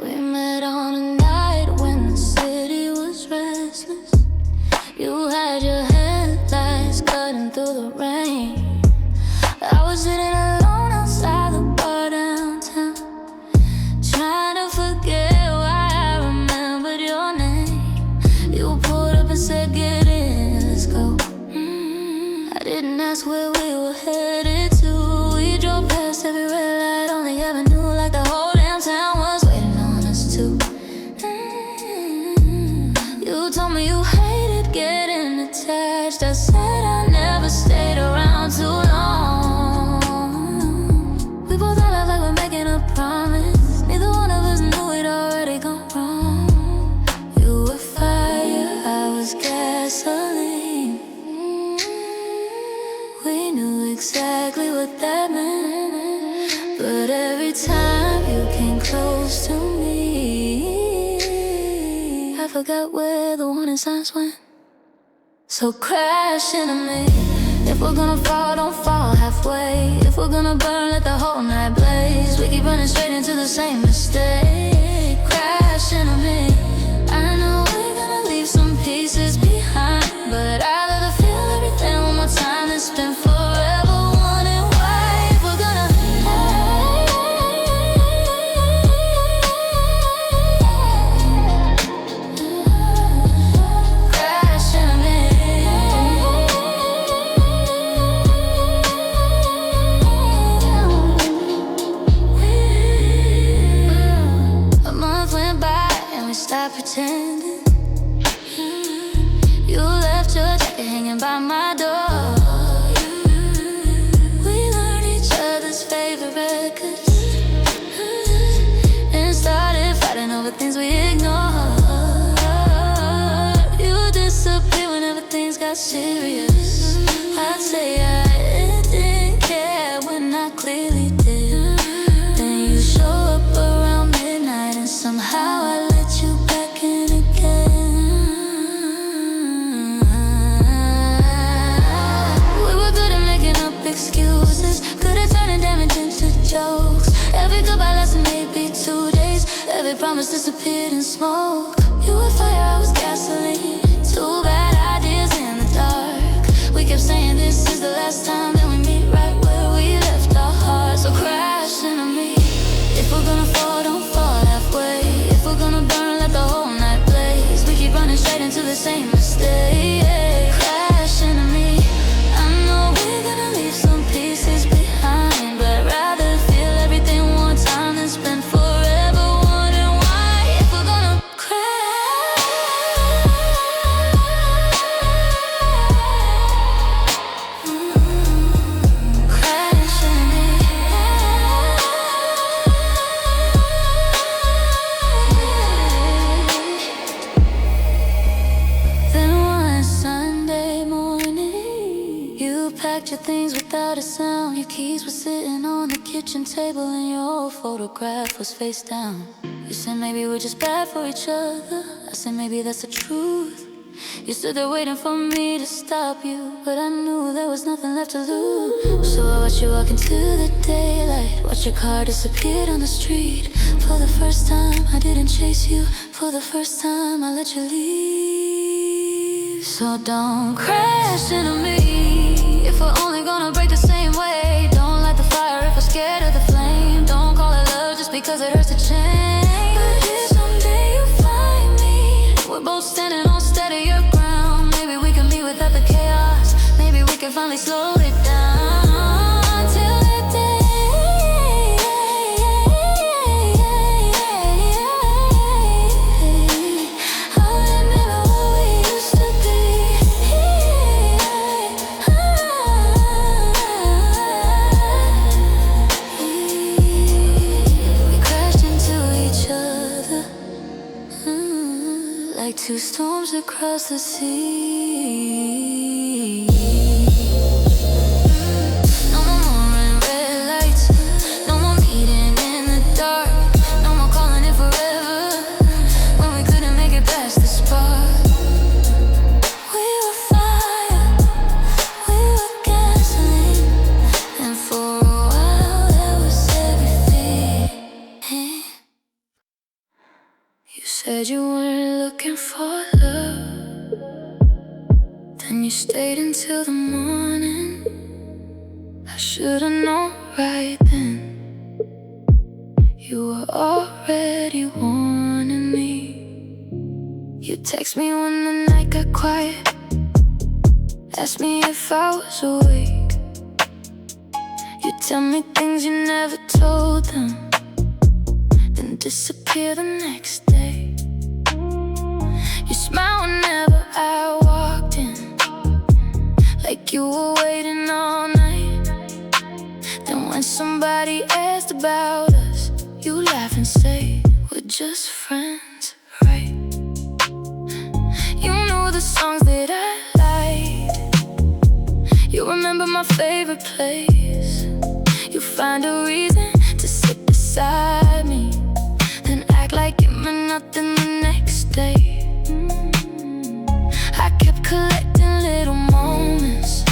S1: We met on a night when the city was restless. You had your headlights cutting through the rain. I was sitting alone outside the bar downtown, trying to forget why I remembered your name. You pulled up and said, get in, let's go. I didn't ask where we were headed to. We drove past every red light on the avenue, like the whole damn town was waiting on us too. You told me you hated getting attached. I said I never stayed around too long. exactly what that meant. But every time you came close to me, I forgot where the warning signs went. So crash into me. If we're gonna fall, don't fall halfway. If we're gonna burn, let the whole night blaze. We keep running straight into the same mistake. Crash into me. I know we're gonna leave some pieces behind, but I'd rather feel everything one more time than spend forever wondering why. If we're gonna crash into me. A month went by and we stopped pretending. You left your jacket hanging by my door. We learned each other's favorite records and started fighting over things we ignored. You disappeared whenever things got serious. I'd say I didn't care when I clearly did. Then you show up around midnight and somehow I let you back in again. Excuses, good at turning damage into jokes. Every goodbye lasted maybe 2 days. Every promise disappeared in smoke. You were fire, I was gasoline. Two bad ideas in the dark. We kept saying this is the last time, then we meet right where we left our hearts. So crash into me. If we're gonna fall, don't fall halfway. If we're gonna burn, let the whole night blaze. We keep running straight into the same mistake. Crash into me. I know we're gonna leave some pieces behind, but I'd rather feel everything one time than spend forever wondering why. If we're gonna crash, crash in me. Then one Sunday morning, you packed your things without a sound. Your keys were sitting on the kitchen table and your old photograph was face down. You said maybe we're just bad for each other. I said maybe that's the truth. You stood there waiting for me to stop you, but I knew there was nothing left to lose. So I watched you walk into the daylight, watched your car disappear on the street. For the first time I didn't chase you. For the first time I let you leave. So don't crash into me. If we're only gonna break the same way, don't light the fire if we're scared of the flame. Don't call it love just because it hurts to change. But if someday you find me, we're both standing on steadier ground. Maybe we can meet without the chaos. Maybe we can finally slow it down. Till that day, I'll remember what we used to be. We crashed into each other, like two storms across the sea. No more running red lights, no more meeting in the dark, no more calling it forever when we couldn't make it past the spark. We were fire, we were gasoline, and for a while that was everything. You said you weren't looking for love, then you stayed until the morning. I should've known right then. You were already warning me. You text me when the night got quiet, asked me if I was awake. You tell me things you never told them, then disappear the next day. You smile whenever I walked in, like you were waiting all night. Then when somebody asked about us, you laugh and say, we're just friends, right? You know the songs that I like. You remember my favorite place. find a reason to sit beside me, then act like it meant nothing the next day. I kept collecting little moments,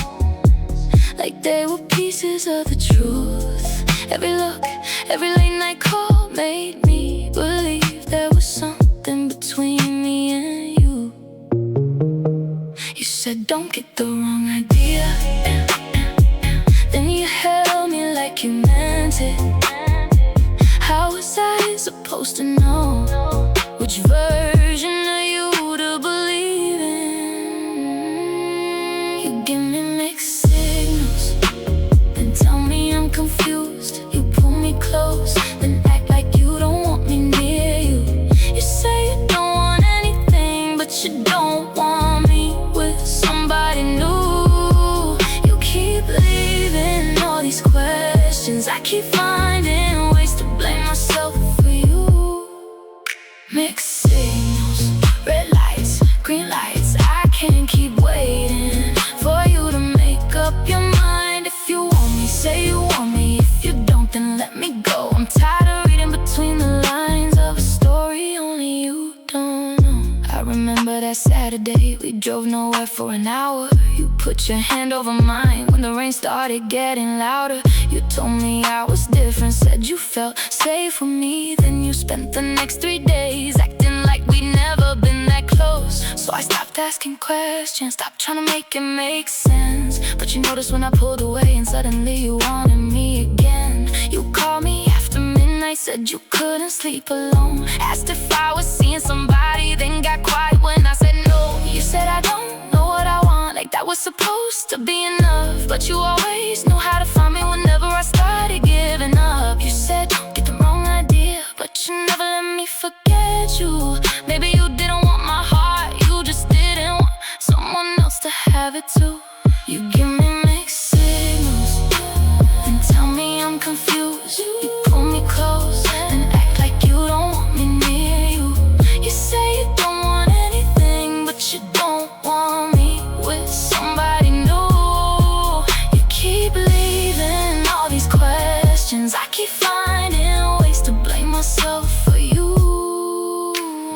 S1: like they were pieces of the truth. Every look, every late night call made me believe there was something between me and you. You said, don't get the wrong idea, then you held me like you meant it. How was I supposed to know which version of you to believe in? You give me mixed signals, then tell me I'm confused. You pull me close, then act like you don't want me near you. You say you don't want anything, but you don't want me with somebody new. You keep leaving all these questions, I keep finding ways to blame myself for you. Mixed signals, red lights, green lights, I can't keep waiting for you to make up your mind. If you want me, say you want me. If you don't, then let me go. I'm tired of reading between the lines of a story only you don't know. I remember that Saturday, we drove nowhere for an hour. You put your hand over mine when the rain started getting louder. You told me I was different, said you felt safe with me. Then you spent the next 3 days acting like we'd never been that close. So I stopped asking questions, stopped trying to make it make sense. But you noticed when I pulled away and suddenly you wanted me again. You called me after midnight, said you couldn't sleep alone. Asked if I was seeing somebody, then got quiet when I said no. You said I don't know what I want, like that was supposed to be enough. But you always knew how to find me whenever I started giving up. You said don't get the wrong idea, but you never let me forget you. Maybe you didn't want my heart, you just didn't want someone else to have it too. You give me mixed signals, then tell me I'm confused. You pull me close and act like you don't want me near you. You say you don't want anything, but you don't want me with somebody new. You keep leaving all these questions, I keep finding ways to blame myself for you.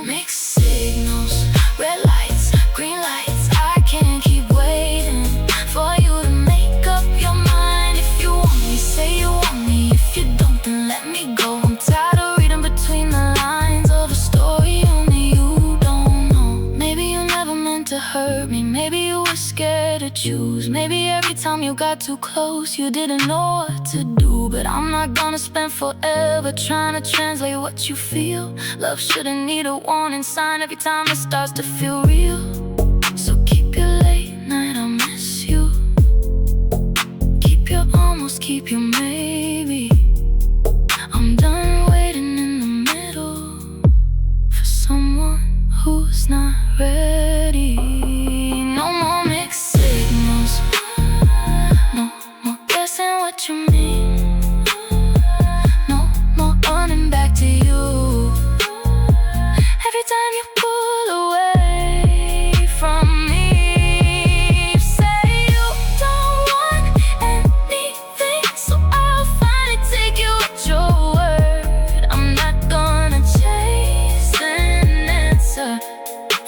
S1: Mixed signals, red lights, green lights, I can't keep waiting for you to make up your mind. If you want me, say you want me. If you don't, then let me go. I'm tired of reading between the lines of a story only you don't know. Maybe you never meant to hurt me, maybe you were scared to choose. Maybe every time you got too close you didn't know what to do. But I'm not gonna spend forever trying to translate what you feel. Love shouldn't need a warning sign every time it starts to feel real. So keep your late night, I miss you. Keep your almost, keep your maybe. I'm done waiting in the middle for someone who's not ready. No more mixed signals, no more guessing what you mean. No more running back to you. Every time you pull away from me, you say you don't want anything, so I'll finally take you at your word. I'm not gonna chase an answer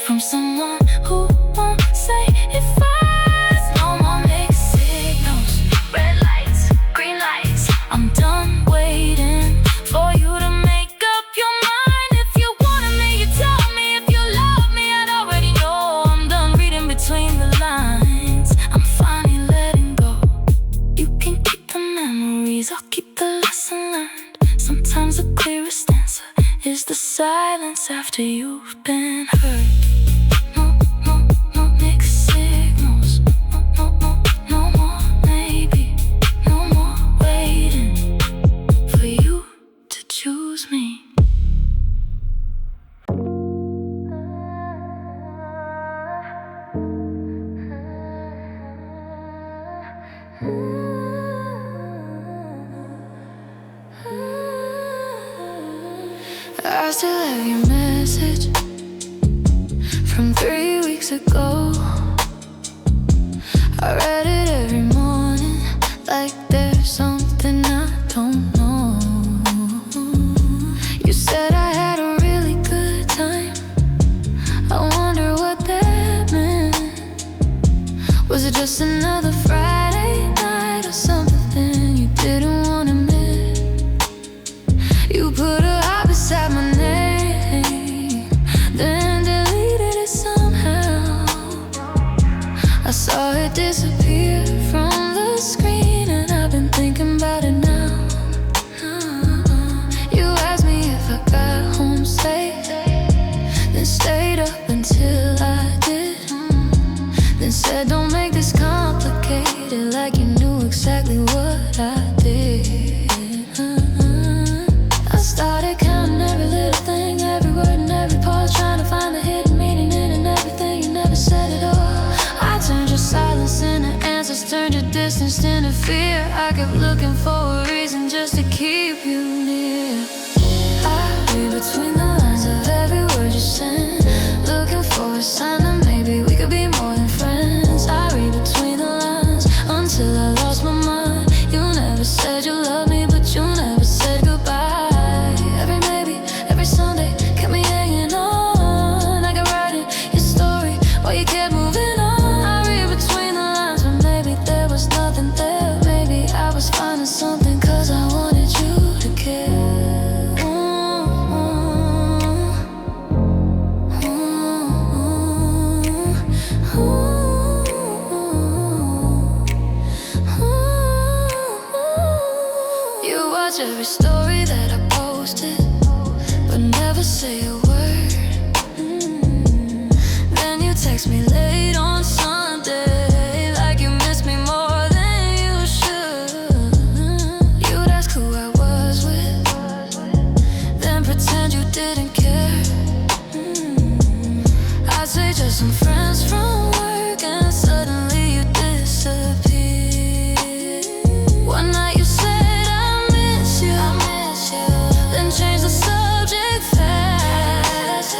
S1: from someone who won't say it first. No more mixed signals, red lights, green lights. I'm done waiting for you to make up your mind. If you wanted me, you tell me. If you love me, I'd already know. I'm done reading between the lines, I'm finally letting go. You can keep the memories, I'll keep the lesson learned. Sometimes the clearest answer is the silence after you've been hurt. No, no, no mixed signals. No, no, no, no more maybe. No more waiting for you to choose me. I still have your message from 3 weeks ago. I read it every morning like there's something I don't exactly what I did. I started counting every little thing, every word and every pause, trying to find the hidden meaning in everything. You never said it all. I turned your silence into answers, turned your distance into fear. I kept looking for a reason just to keep you near. I read between the lines of every word you sent, looking for a sign that maybe we could be more than friends. I read between the lines until I lost my mind. You never said you loved me, but you never said goodbye. Every maybe, every Sunday kept me hanging on. I kept writing your story while you kept moving on. I read between the lines, but maybe there was nothing there. Maybe I was finding something, cause I wanted you to care. Every story that I posted, but never say a word. Then you text me late on Sunday, like you miss me more than you should. You'd ask who I was with, then pretend you didn't care. I'd say just some friends from work, and suddenly you disappear. One night you said change the subject fast.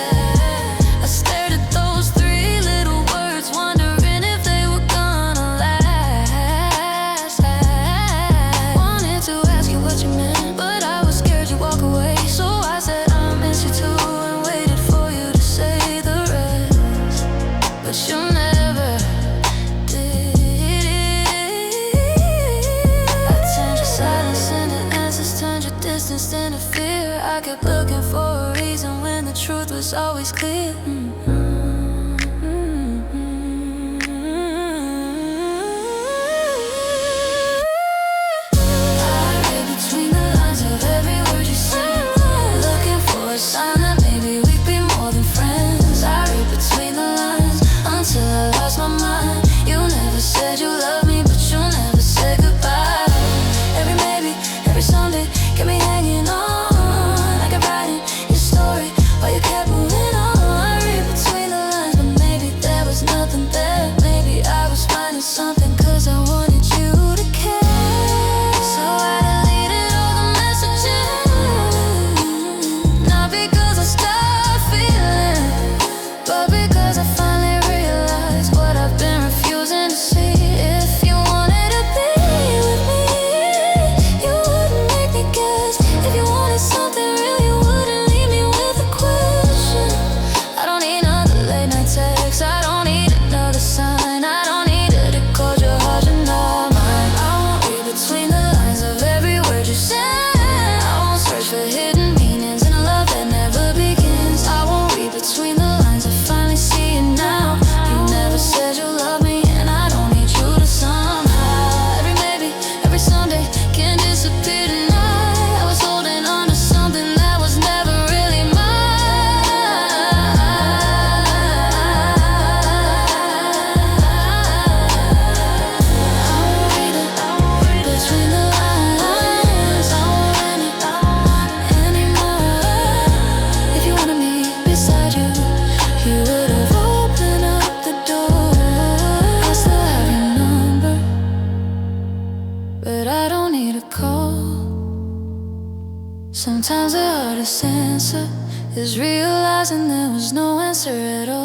S1: I stared at those three little words, wondering if they were gonna last. Wanted to ask you what you meant, but I was scared you'd walk away. So I said I miss you too, and waited for you to say the rest. But you never did. I turned your silence into answers, turned your distance into fear. I kept looking for a reason when the truth was always clear. I read between the lines of every word you said, looking for a sign that maybe we'd be more than friends. I read between the lines until I lost my mind. You never said you loved me, but you never said goodbye. Every maybe, every Sunday kept me hanging on. While you kept moving on, I read between the lines, but maybe there was nothing there. Maybe I was finding something, cause I wanted you to care. So I deleted all the messages, not because I stopped feeling, but because I finally realized what I've been refusing to see. If you wanted to be with me, you wouldn't make me guess. If you wanted something real, you wouldn't leave me with a question. I don't need another late night text, I don't need another sign, I don't need it to call your heart and not mine. I won't read between the lines of every word you said. I won't search for hidden meanings in a love that never begins. I won't read between the lines, I finally see it now. You never said you loved me, and I don't need you to somehow. Every maybe, every Sunday can disappear tonight. I was holding on to something that was never really mine. I won't read between the lines. I won't want it anymore. If you wanted me beside you, you would have opened up the door. I still have your number, but I don't need a call. Sometimes the hardest answer is realizing there was no answer at all.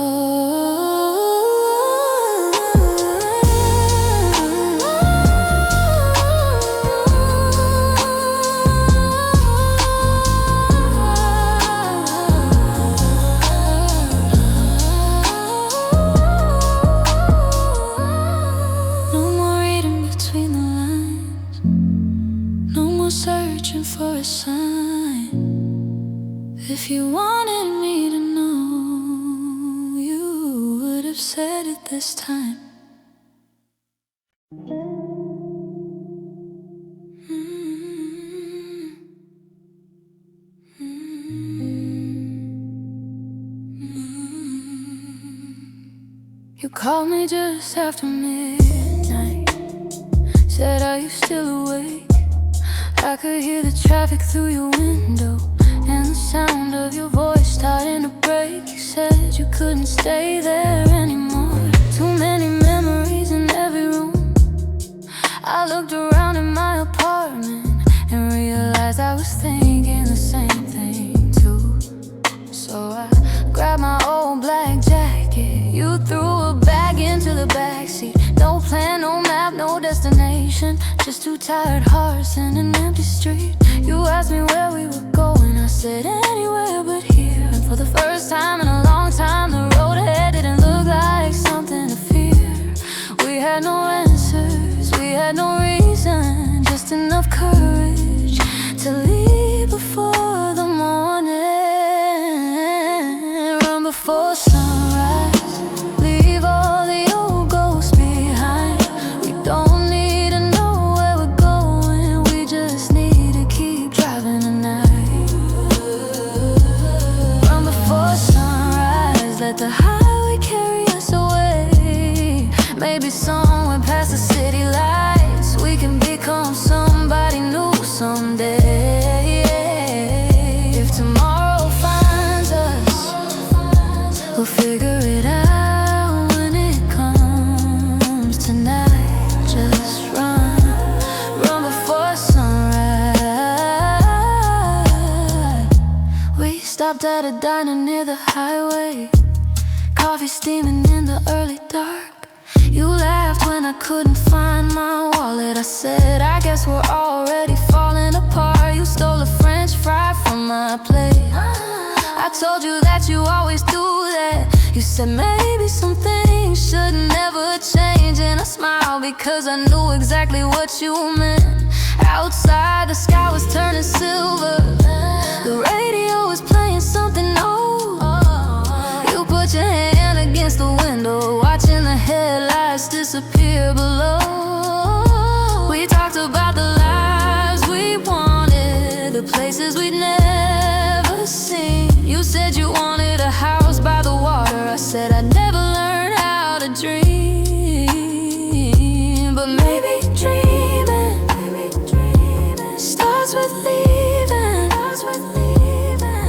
S1: No more reading between the lines, no more searching for a sign. If you wanted me to know, you would have said it this time. You called me just after midnight, said, are you still awake? I could hear the traffic through your window and the sound of your voice starting to break. You said you couldn't stay there anymore. Too many memories in every room. I looked around in my apartment and realized I was thinking the same thing too. So I grabbed my old black jacket. You threw a bag into the backseat. No plan, no map, no destination. Just two tired hearts and an empty street. You asked me where we were going. I said anywhere but here. And for the first time in a long time, the road ahead didn't look like something to fear. We had no answers, we had no reason, just enough courage to leave before the morning. Run before sunrise, leave all the old ghosts behind. We don't need to know where we're going, we just need to keep driving tonight. Run before sunrise, let the highway carry us away. Maybe somewhere past the city lights, we can become somebody new someday. If tomorrow finds us, we'll figure it out when it comes tonight. Just run, run before sunrise. We stopped at a diner near the highway, coffee steaming in the early dark. You laughed when I couldn't find my wallet. I said, I guess we're already falling apart. You stole a French fry from my plate. I told you that you always do that. You said maybe some things should never change. And I smiled because I knew exactly what you meant. Outside the sky was turning silver, the radio was playing something old. You put your hand against the window, watching the headlights disappear below. We talked about the lives we wanted, the places we'd never seen. You said you wanted a house by the water. I said I'd never learn how to dream. But maybe dreaming starts with leaving.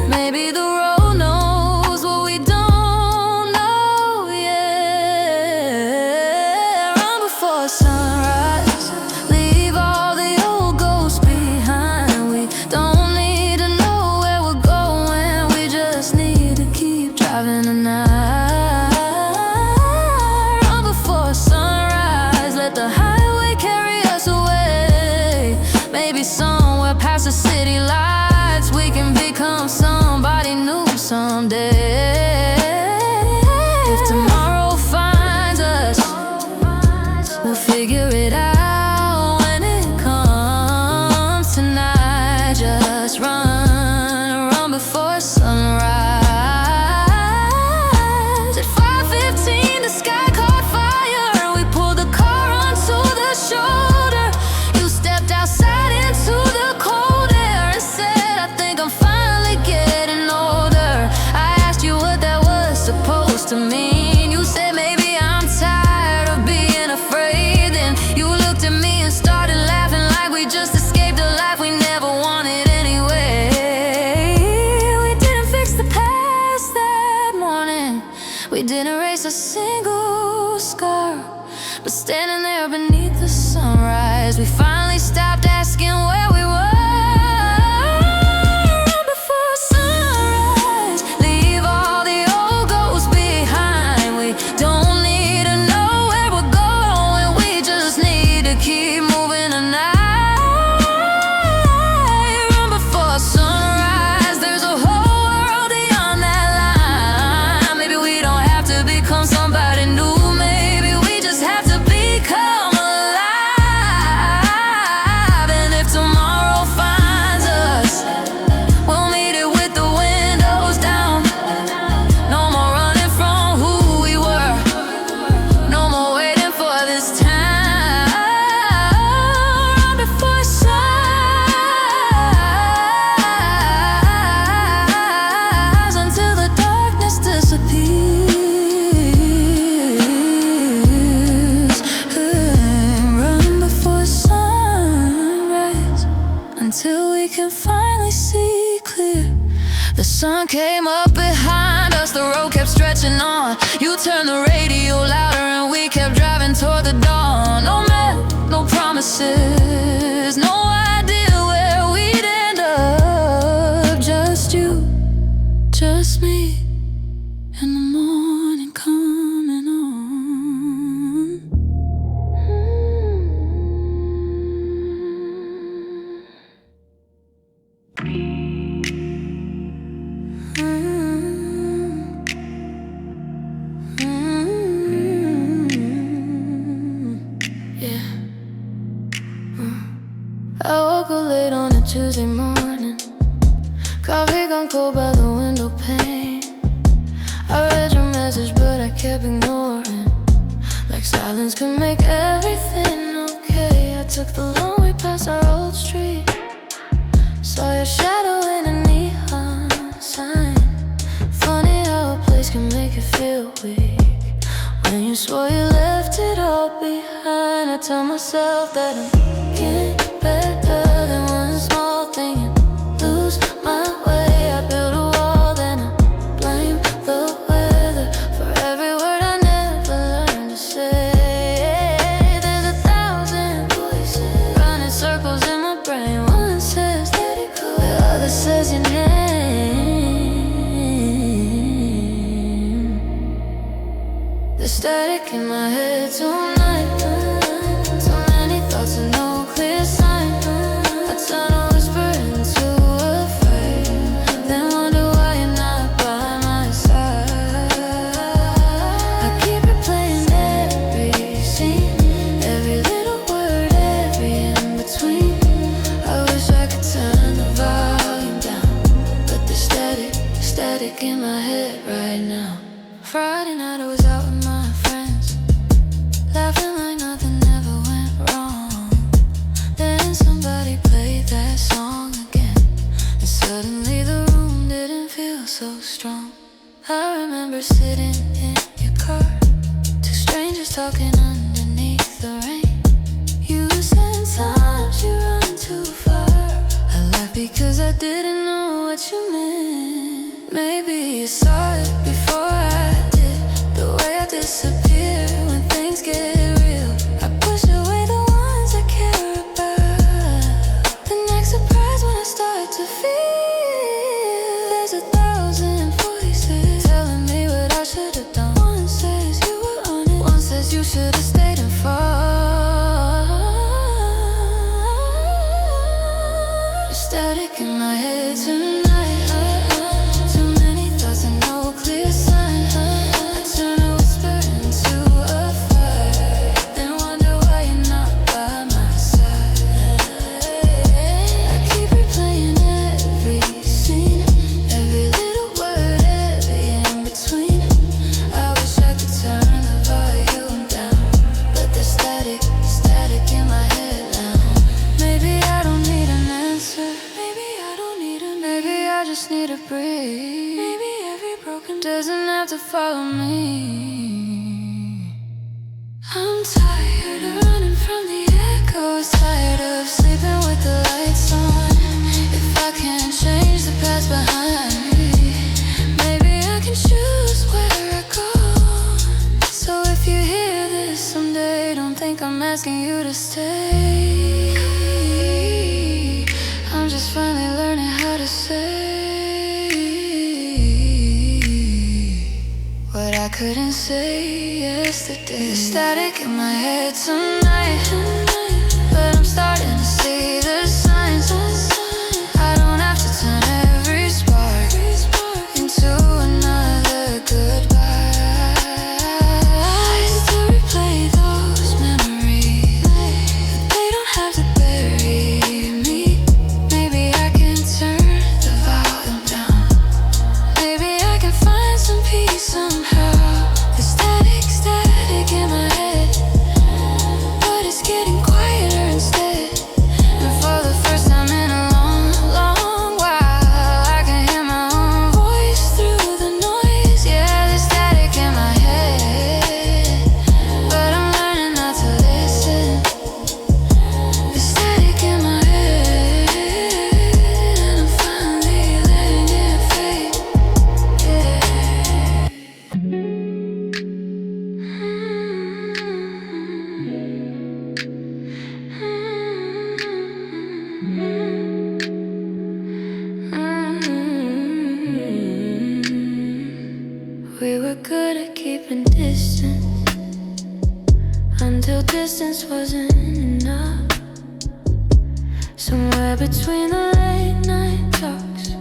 S1: Maybe the road knows what we don't know yet. Run before sunrise, leave all the old ghosts behind. We don't need to know where we're going, we just need to keep driving tonight. Run before sunrise, let the highway carry us away. Maybe somewhere past the city lights, we can become somebody new someday. If tomorrow finds us, we'll figure it out when it comes tonight. Just run, run before sunrise. At 5:15 the sky caught fire. We pulled the car onto the shoulder. You stepped outside into the cold air and said, I think I'm finally getting older. I asked you what that was supposed to mean. You said maybe I'm tired of being afraid. Then you looked at me and started laughing like we just escaped a life we never wanted anyway. We didn't fix the past that morning, we didn't erase a single scar. But standing there beneath the sunrise, we finally stopped asking where we were. Run before sunrise, leave all the old ghosts behind. We don't need to know where we're going, we just need to keep moving tonight. Run before sunrise, there's a whole world beyond that line. Maybe we don't have to become somebody we can finally see clear. The sun came up behind us, the road kept stretching on. You turned the radio louder and we kept driving toward the dawn. No map, no promises, no idea where we'd end up. Just you, just me, and the morning coming on. I woke up late on a Tuesday morning, coffee gone cold by the window pane. I read your message but I kept ignoring, like silence could make everything okay. I took the long way past our old street, saw your shadow in a neon sign. Funny how a place can make you feel weak when you swore you left it all behind. I tell myself that I'm getting better than one small thing and lose my way. I build a wall, then I blame the weather for every word I never learned to say. There's 1,000 voices running circles in my brain. One says let it go, the other says your name. The static in my head tonight, so many thoughts and no clear sign. I turn a whisper into a frame, then wonder why you're not by my side. I keep replaying every scene, every little word, every in between. I wish I could turn the volume down, but there's static in my head right now. Friday night I was out with my friends, laughing like nothing ever went wrong. Then somebody played that song again, and suddenly the room didn't feel so strong. I remember sitting in your car, two strangers talking underneath the rain. You said sometimes you run too far. I laughed because I didn't know what you meant. Maybe you saw it before I did, the way I disappear when things get real. I push away the ones I care about, then act surprised when I start to feel. There's 1,000 voices telling me what I should have done. One says you were honest, one says you should have stayed and fought. There's static in my head tonight, too many thoughts and no clear sign. I turn a whisper into a fight, then wonder why you're not by my side. I keep replaying every scene, every little word, every in between. I wish I could turn the volume down, but there's static in my head now. Maybe I don't need an answer, maybe I don't need maybe I just need to breathe. Maybe every broken doesn't have to follow me. I'm tired of running from the echoes, tired of sleeping with the lights on. If I can't change the past behind me, maybe I can choose where I go. So if you hear this someday, don't think I'm asking you to stay. I'm just finally learning how to say what I couldn't say yesterday. There's static in my head tonight, but I'm starting to see the signs. I don't have to turn every spark into another goodbye. I still replay those memories, but they don't have to bury me. Maybe I can turn the volume down, maybe I can find some peace somehow. The static in my head, but it's getting keeping distance until distance wasn't enough. Somewhere between the late night talks,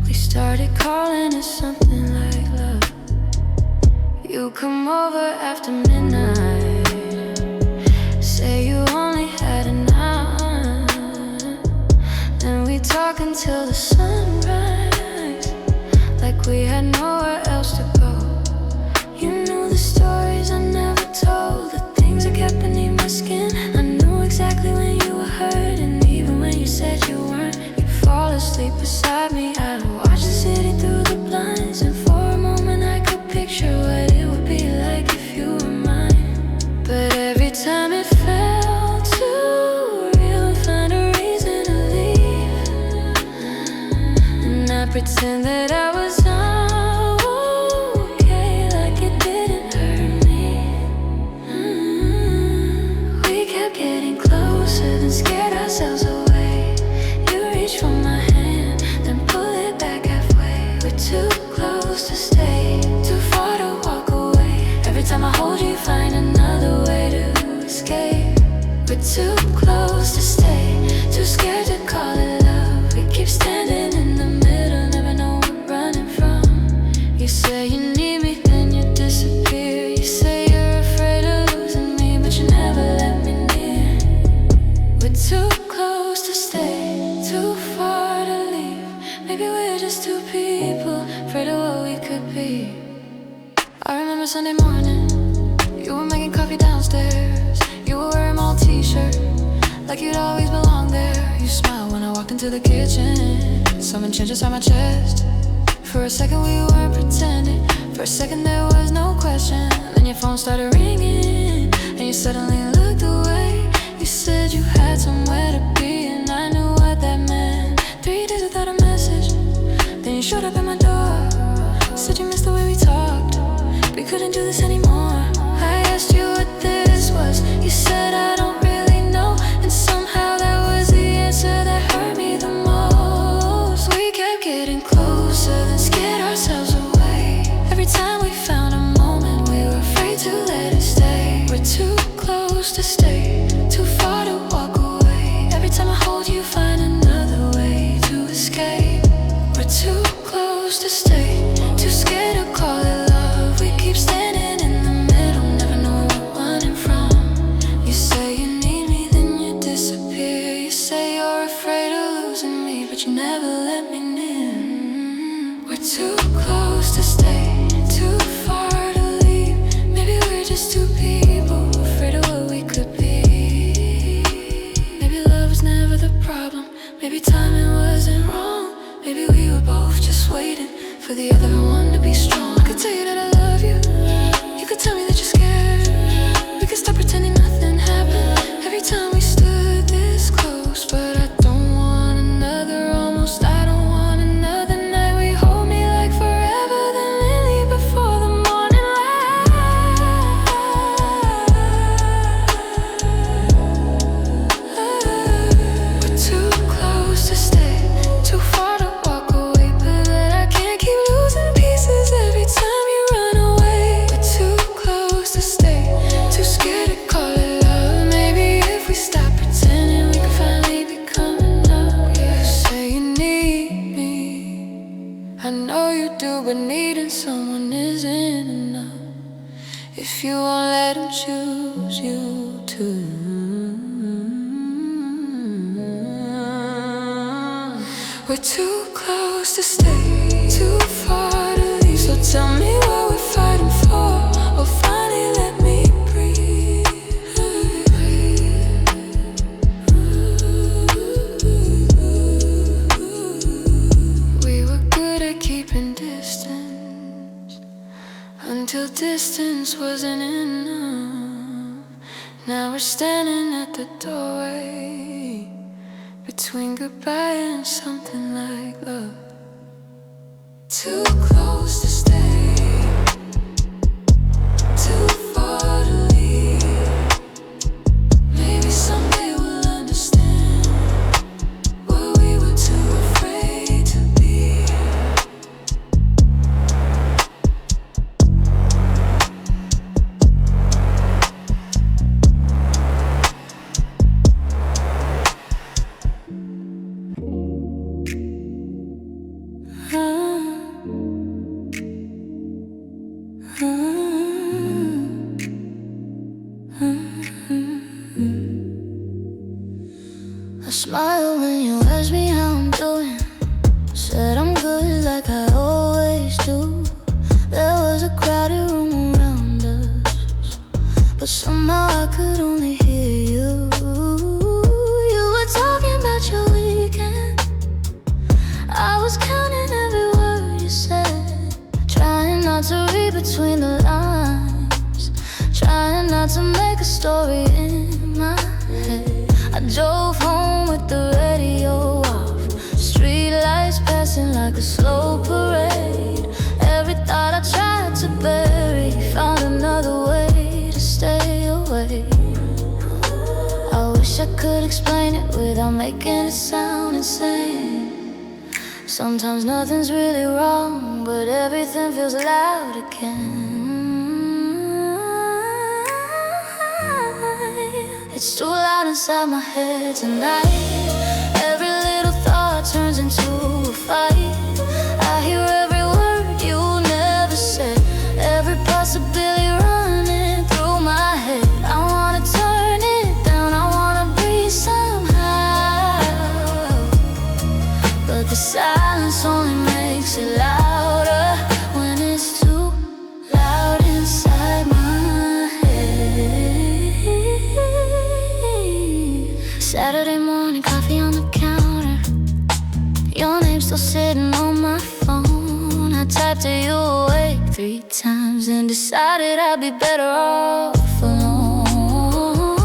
S1: we started calling it something like love. You come over after midnight, say you only had an hour, then we talk until the sunrise, like we had nowhere else to go. You knew the stories I never told, the things I kept beneath my skin. I knew exactly when you were hurting, even when you said you weren't. You'd fall asleep beside me, I'd watch the city through the blinds, and for a moment I could picture what it would be like if you were mine. But every time it felt too real, I'd find a reason to leave, and I pretend that I was okay, like it didn't hurt me. We kept getting closer, then scared ourselves away. You reach for my hand, then pull it back halfway. We're too close to stay, too far to walk away. Every time I hold you, find another way to escape. We're too close to stay, too scared to call it love. We keep standing in the middle, never know what we're running from. You say you need me, then you disappear. You say you're afraid of losing me, but you never let me near. We're too close to stay, too far to leave. Maybe we're just two people, afraid of what we could be. I remember Sunday morning, you were making coffee downstairs. You were wearing my old t-shirt, like you'd always belong there. You smiled when I walked into the kitchen, something changed inside my chest. For a second we weren't pretending, for a second there was no question. Then your phone started ringing, and you suddenly looked away. You said you had somewhere to be, and I knew what that meant. 3 days without a message, then you showed up at my door. Said you missed the way we talked, we couldn't do this anymore. I asked you what this was, you said I don't really know, and somehow that was the answer that hurt me the most. We kept getting closer, then scared ourselves away. Every time we found a moment, we were afraid to let it stay. We're too close to stay, too far to walk away. Every time I hold you, find another way to escape. We're too close to stay, too scared to call it love. We keep standing in the middle, never know what we're running from. You say you need me, then you disappear. You say you're afraid of losing me, but you never let me near. We're too close to stay, too far to leave. Maybe we're just two people, afraid of what we could be. Maybe love was never the problem, maybe timing wasn't wrong. Maybe we were both just waiting for the other one to be strong. I could tell you that I love you, you could tell me that you're scared. We could stop pretending nothing happened every time we stood this close. But I don't want another almost, I don't want another night. We hold me like forever, then leave before the morning light. We're too close to stay, too far to walk away, but I can't keep losing pieces every time you run away. We're too close to stay, too scared to call it love. Maybe if we stop pretending, we could finally become enough. You say you need me, I know you do, but needing someone isn't enough. If you won't let him choose you too. We're too close to stay, too far to leave. So tell me what we're fighting for, or finally let me breathe. We were good at keeping distance until distance wasn't enough. Now we're standing at the doorway, between goodbye and something like love. Too close to stay, too far to leave. Maybe someday we'll understand what we were too afraid to be. between the lines, trying not to make a story in my head. I drove home with the radio off, street lights passing like a slow parade. Every thought I tried to bury, found another way to stay away. I wish I could explain it without making it sound insane. Sometimes nothing's really wrong, but everything feels loud again. It's too loud inside my head tonight. Every little thought turns into a fight. I hear every word you never said, every possibility running through my head. I wanna turn it down, I wanna breathe somehow, but the silence only makes it louder when it's too loud inside my head. Saturday morning, coffee on the counter, your name's still sitting on my phone. I typed it, you awake 3 times, and decided I'd be better off alone.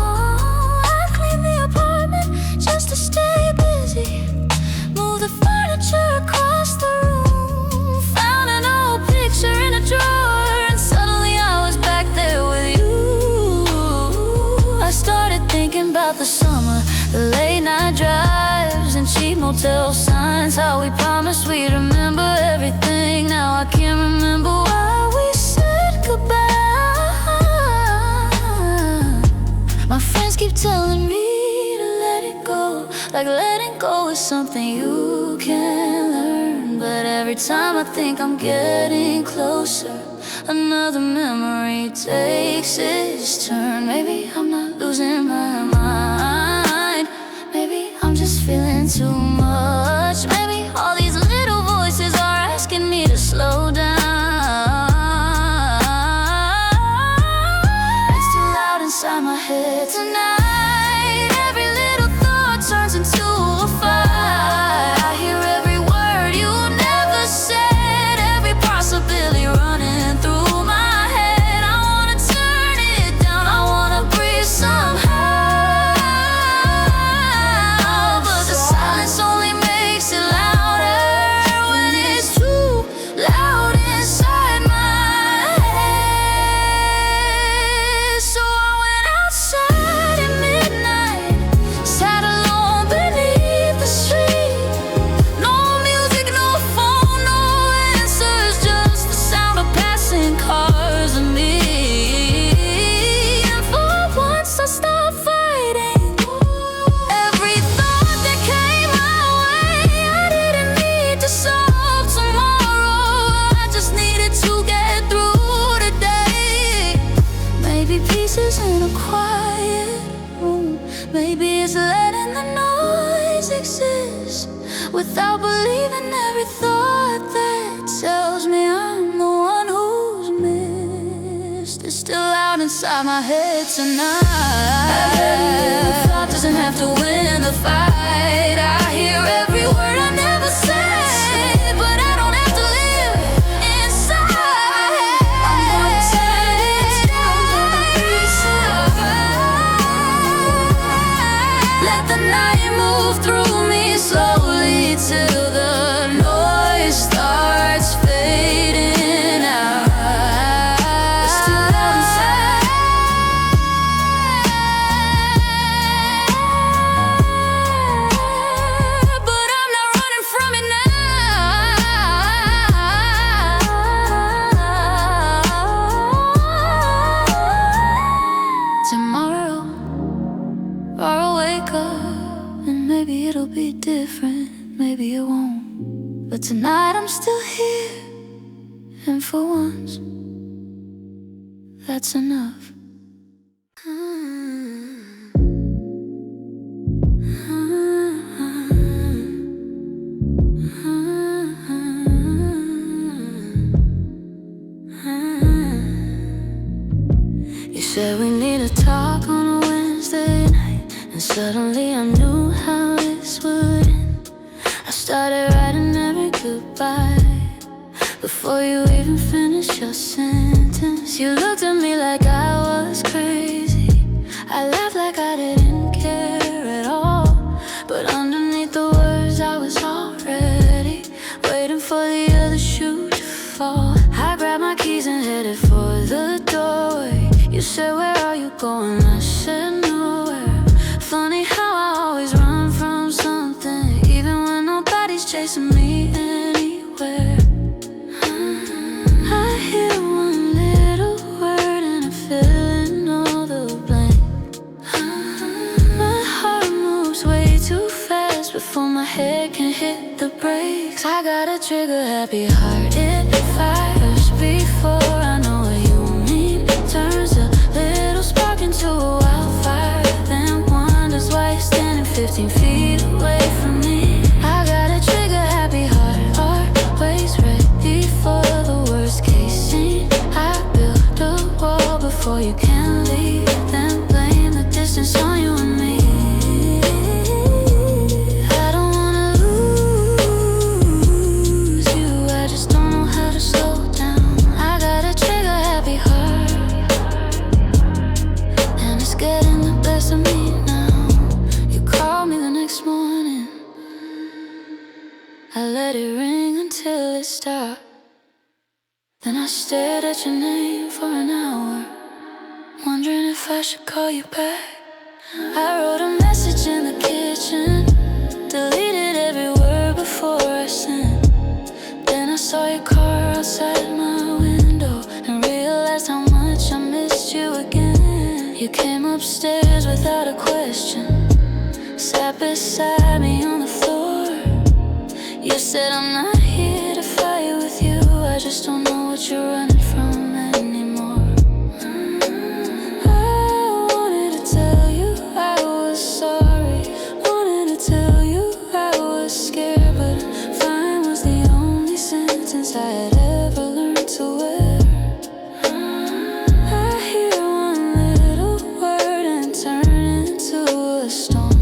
S1: I cleaned the apartment just to stay busy, moved the furniture across the room, found an old picture in a drawer, and suddenly I was back there with you. I started thinking about the summer, the late night drives and cheap motel signs, how we promised we'd remember everything. Now I can't remember why we said goodbye. My friends keep telling me to let it go, like letting go is something you can learn. But every time I think I'm getting closer, another memory takes its turn. Maybe I'm not losing my mind, maybe I'm just feeling too much. Maybe all these little voices are asking me to slow down. It's too loud inside my head tonight. Every little thought turns into a fight. I hear every word you never said, every possibility running through my head. I wanna turn it down, I wanna breathe somehow, but the silence only makes it louder when it's too loud inside my head. So I went outside at midnight, sat alone beneath the street. No music, no phone, no answers, just the sound of passing cars and me. And for once I stopped fighting every thought that came my way. I didn't need to solve tomorrow, I just needed to get through today. Maybe peace is in a quiet room, maybe it's letting the noise exist without believing every thought that tells me I'm the one who's missed. It's still out inside my head tonight. Every little thought doesn't have to win the fight. I hear every word I never said, but I don't have to live inside. I'm gonna turn it down, let the night move through me slowly till the noise starts fading out. It's too loud inside, but I'm not running from it now. Tomorrow, I'll wake up and maybe it'll be different, maybe it won't. But tonight I'm still here, and for once, that's enough. You said we need to talk on a Wednesday night, and suddenly I knew how this would end. I started writing every goodbye, before you even finished your sentence. You looked at me like I was crazy. I laughed like I didn't care at all, but underneath the words I was already waiting for the other shoe to fall. I grabbed my keys and headed for the doorway. You said, where are you going? I said, nowhere. Funny how I always run from something, even when nobody's chasing me anywhere. I hear one little word and I fill in all the blank. My heart moves way too fast before my head can hit the brakes. I got a trigger happy heart, it fires before I know what you mean. Turns a little spark into a wildfire, then wonders why you're standing 15 feet away from me. I got a trigger happy heart, always ready for the worst case scene. I build a wall before you can leave, then blame the distance on you and me. I don't wanna lose you, I just don't know how to slow down. I got a trigger happy heart, and it's getting the best of me now. You called me the next morning, I let it ring until it stopped. Then I stared at your name for an hour, wondering if I should call you back. I wrote a message in the kitchen, deleted every word before I sent. Then I saw your car outside my window and realized how much I missed you again. You came upstairs without a question, sat beside me on the floor. You said, I'm not here to fight with you, I just don't know what you're running from anymore. I wanted to tell you I was sorry, wanted to tell you I was scared, but fine was the only sentence I had ever learned to wear. I hear one little word and turn into a storm.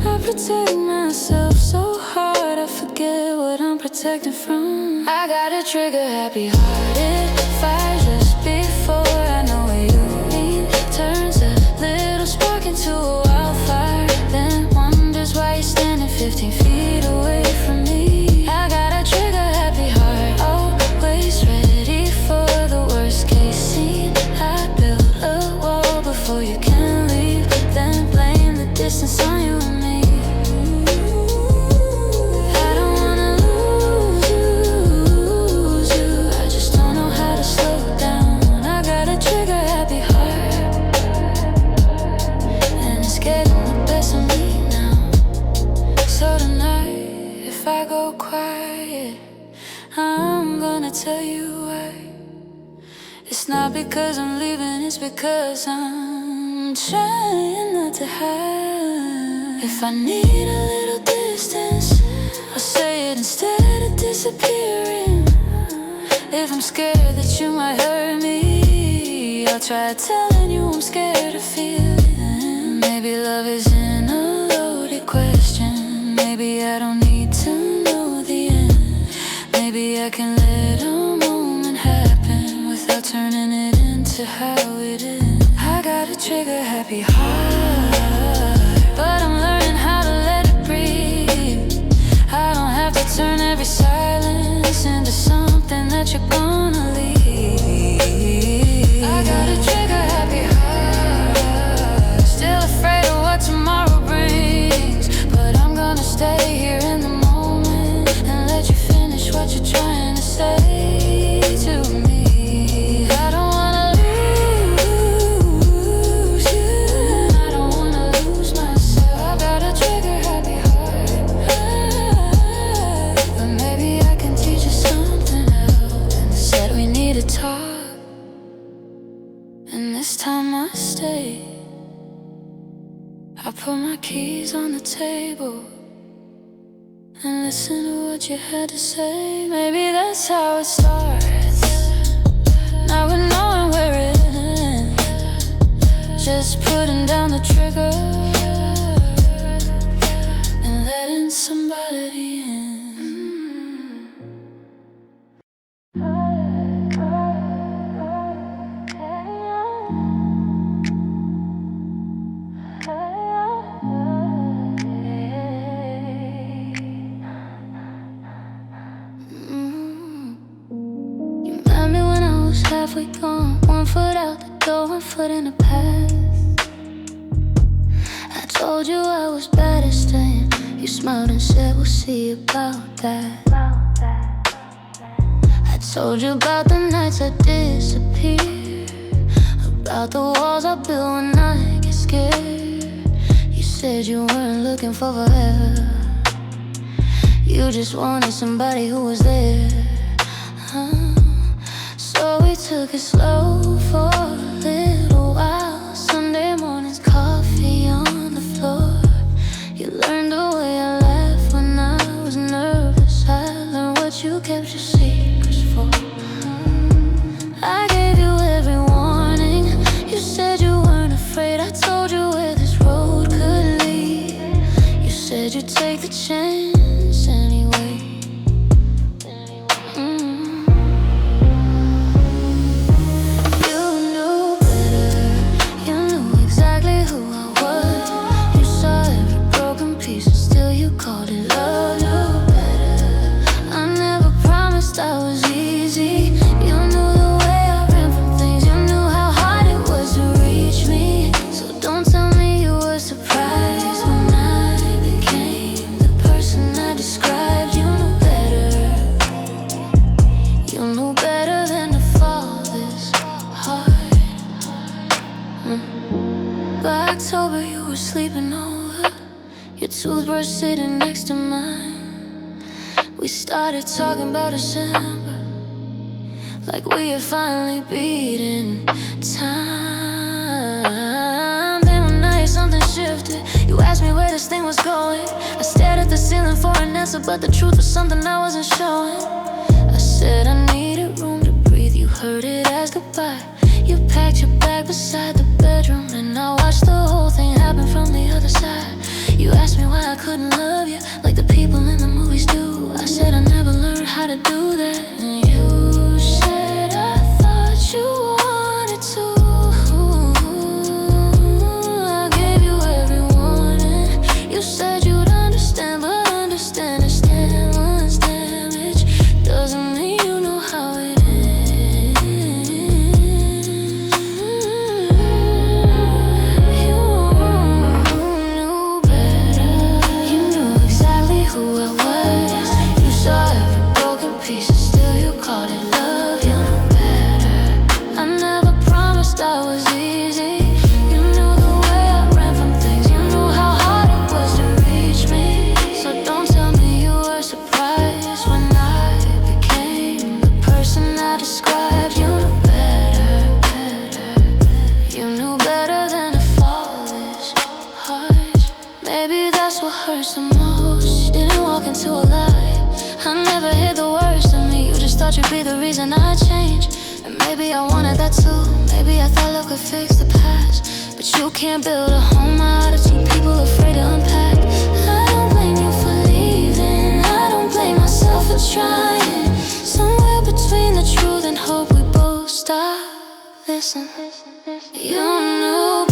S1: I protect myself so hard, I forget what I'm protecting from. I got a trigger happy heart, it fires just before I know what you mean. Turns a little spark into a wildfire, then wonders why you're standing 15 feet away from me. I got a trigger happy heart, always ready for the worst case scene. I build a wall before you can leave, then blame the distance on you and me. I'm gonna tell you why. It's not because I'm leaving, it's because I'm trying not to hide. If I need a little distance, I'll say it instead of disappearing. If I'm scared that you might hurt me, I'll try telling you I'm scared of feeling. Maybe love isn't a loaded question, maybe I don't need to know the end. Maybe I can let a moment happen without turning it into how it ends. I got a trigger happy heart, but I'm learning how to let it breathe. I don't have to turn every silence into something that you're gonna leave. I got a trigger happy heart, still afraid of what tomorrow brings, but I'm gonna stay here in the moment and let you finish what you're trying to say to me. I don't wanna lose you, I don't wanna lose myself. I got a trigger happy heart, but maybe I can teach you something else. Said we need to talk, and this time I stayed. I put my keys on the table and listen to what you had to say. Maybe that's how it starts, now we're knowing where it ends. Just putting down the trigger and letting somebody in. halfway gone, 1 foot out the door, 1 foot in the past. I told you I was bad at staying. You smiled and said we'll see about that. I told you about the nights I disappear, about the walls I build when I get scared. You said you weren't looking for forever, you just wanted somebody who was there. So we took it slow for a little while. Sunday mornings, coffee on the floor. You learned the way I laughed when I was nervous. I learned what you kept your secrets for. I gave you every warning. You said you weren't afraid. I told you where this road could lead. You said you'd take the chance anyway. You knew better. You knew exactly who I was. You saw every broken piece and still you called it love. Knew better. I never promised I was easy. You knew the way I ran from things. You knew how hard it was to reach me. So don't tell me you were surprised when I became the person I described. You knew better. You knew better than to fall this hard. By October you were sleeping over, your toothbrush sitting next to mine. We started talking about December, like we had finally beaten time. Then one night something shifted. You asked me where this thing was going. I stared at the ceiling for an answer, but the truth was something I wasn't showing. I said I needed room to breathe. You heard it as goodbye. You packed your bag beside the bedroom, and I watched the whole thing happen from the other side. You asked me why I couldn't love you like the people in the movies do. I said I never learned how to do that. And you said I thought you wanted to. I gave you every warning. You said you'd understand, but understanding one's damage doesn't mean you know how it ends. You knew better. You knew exactly who I was. You saw every broken piece and still you called it love. You knew better. I never promised I was easy. You knew the way I ran from things. You knew how hard it was to reach me. So don't tell me you were surprised when I became the person I described. You knew better. You knew better than to fall this hard. Maybe that's what hurts the most. You didn't walk into a lie. I never hid the worst of me. You just thought you'd be the reason I changed. And maybe I wanted that too. Maybe I thought love could fix the past, but you can't build a home out of two people afraid to unpack. I don't blame you for leaving. I don't blame myself for trying. Somewhere between the truth and hope we both stop. Listen, you knew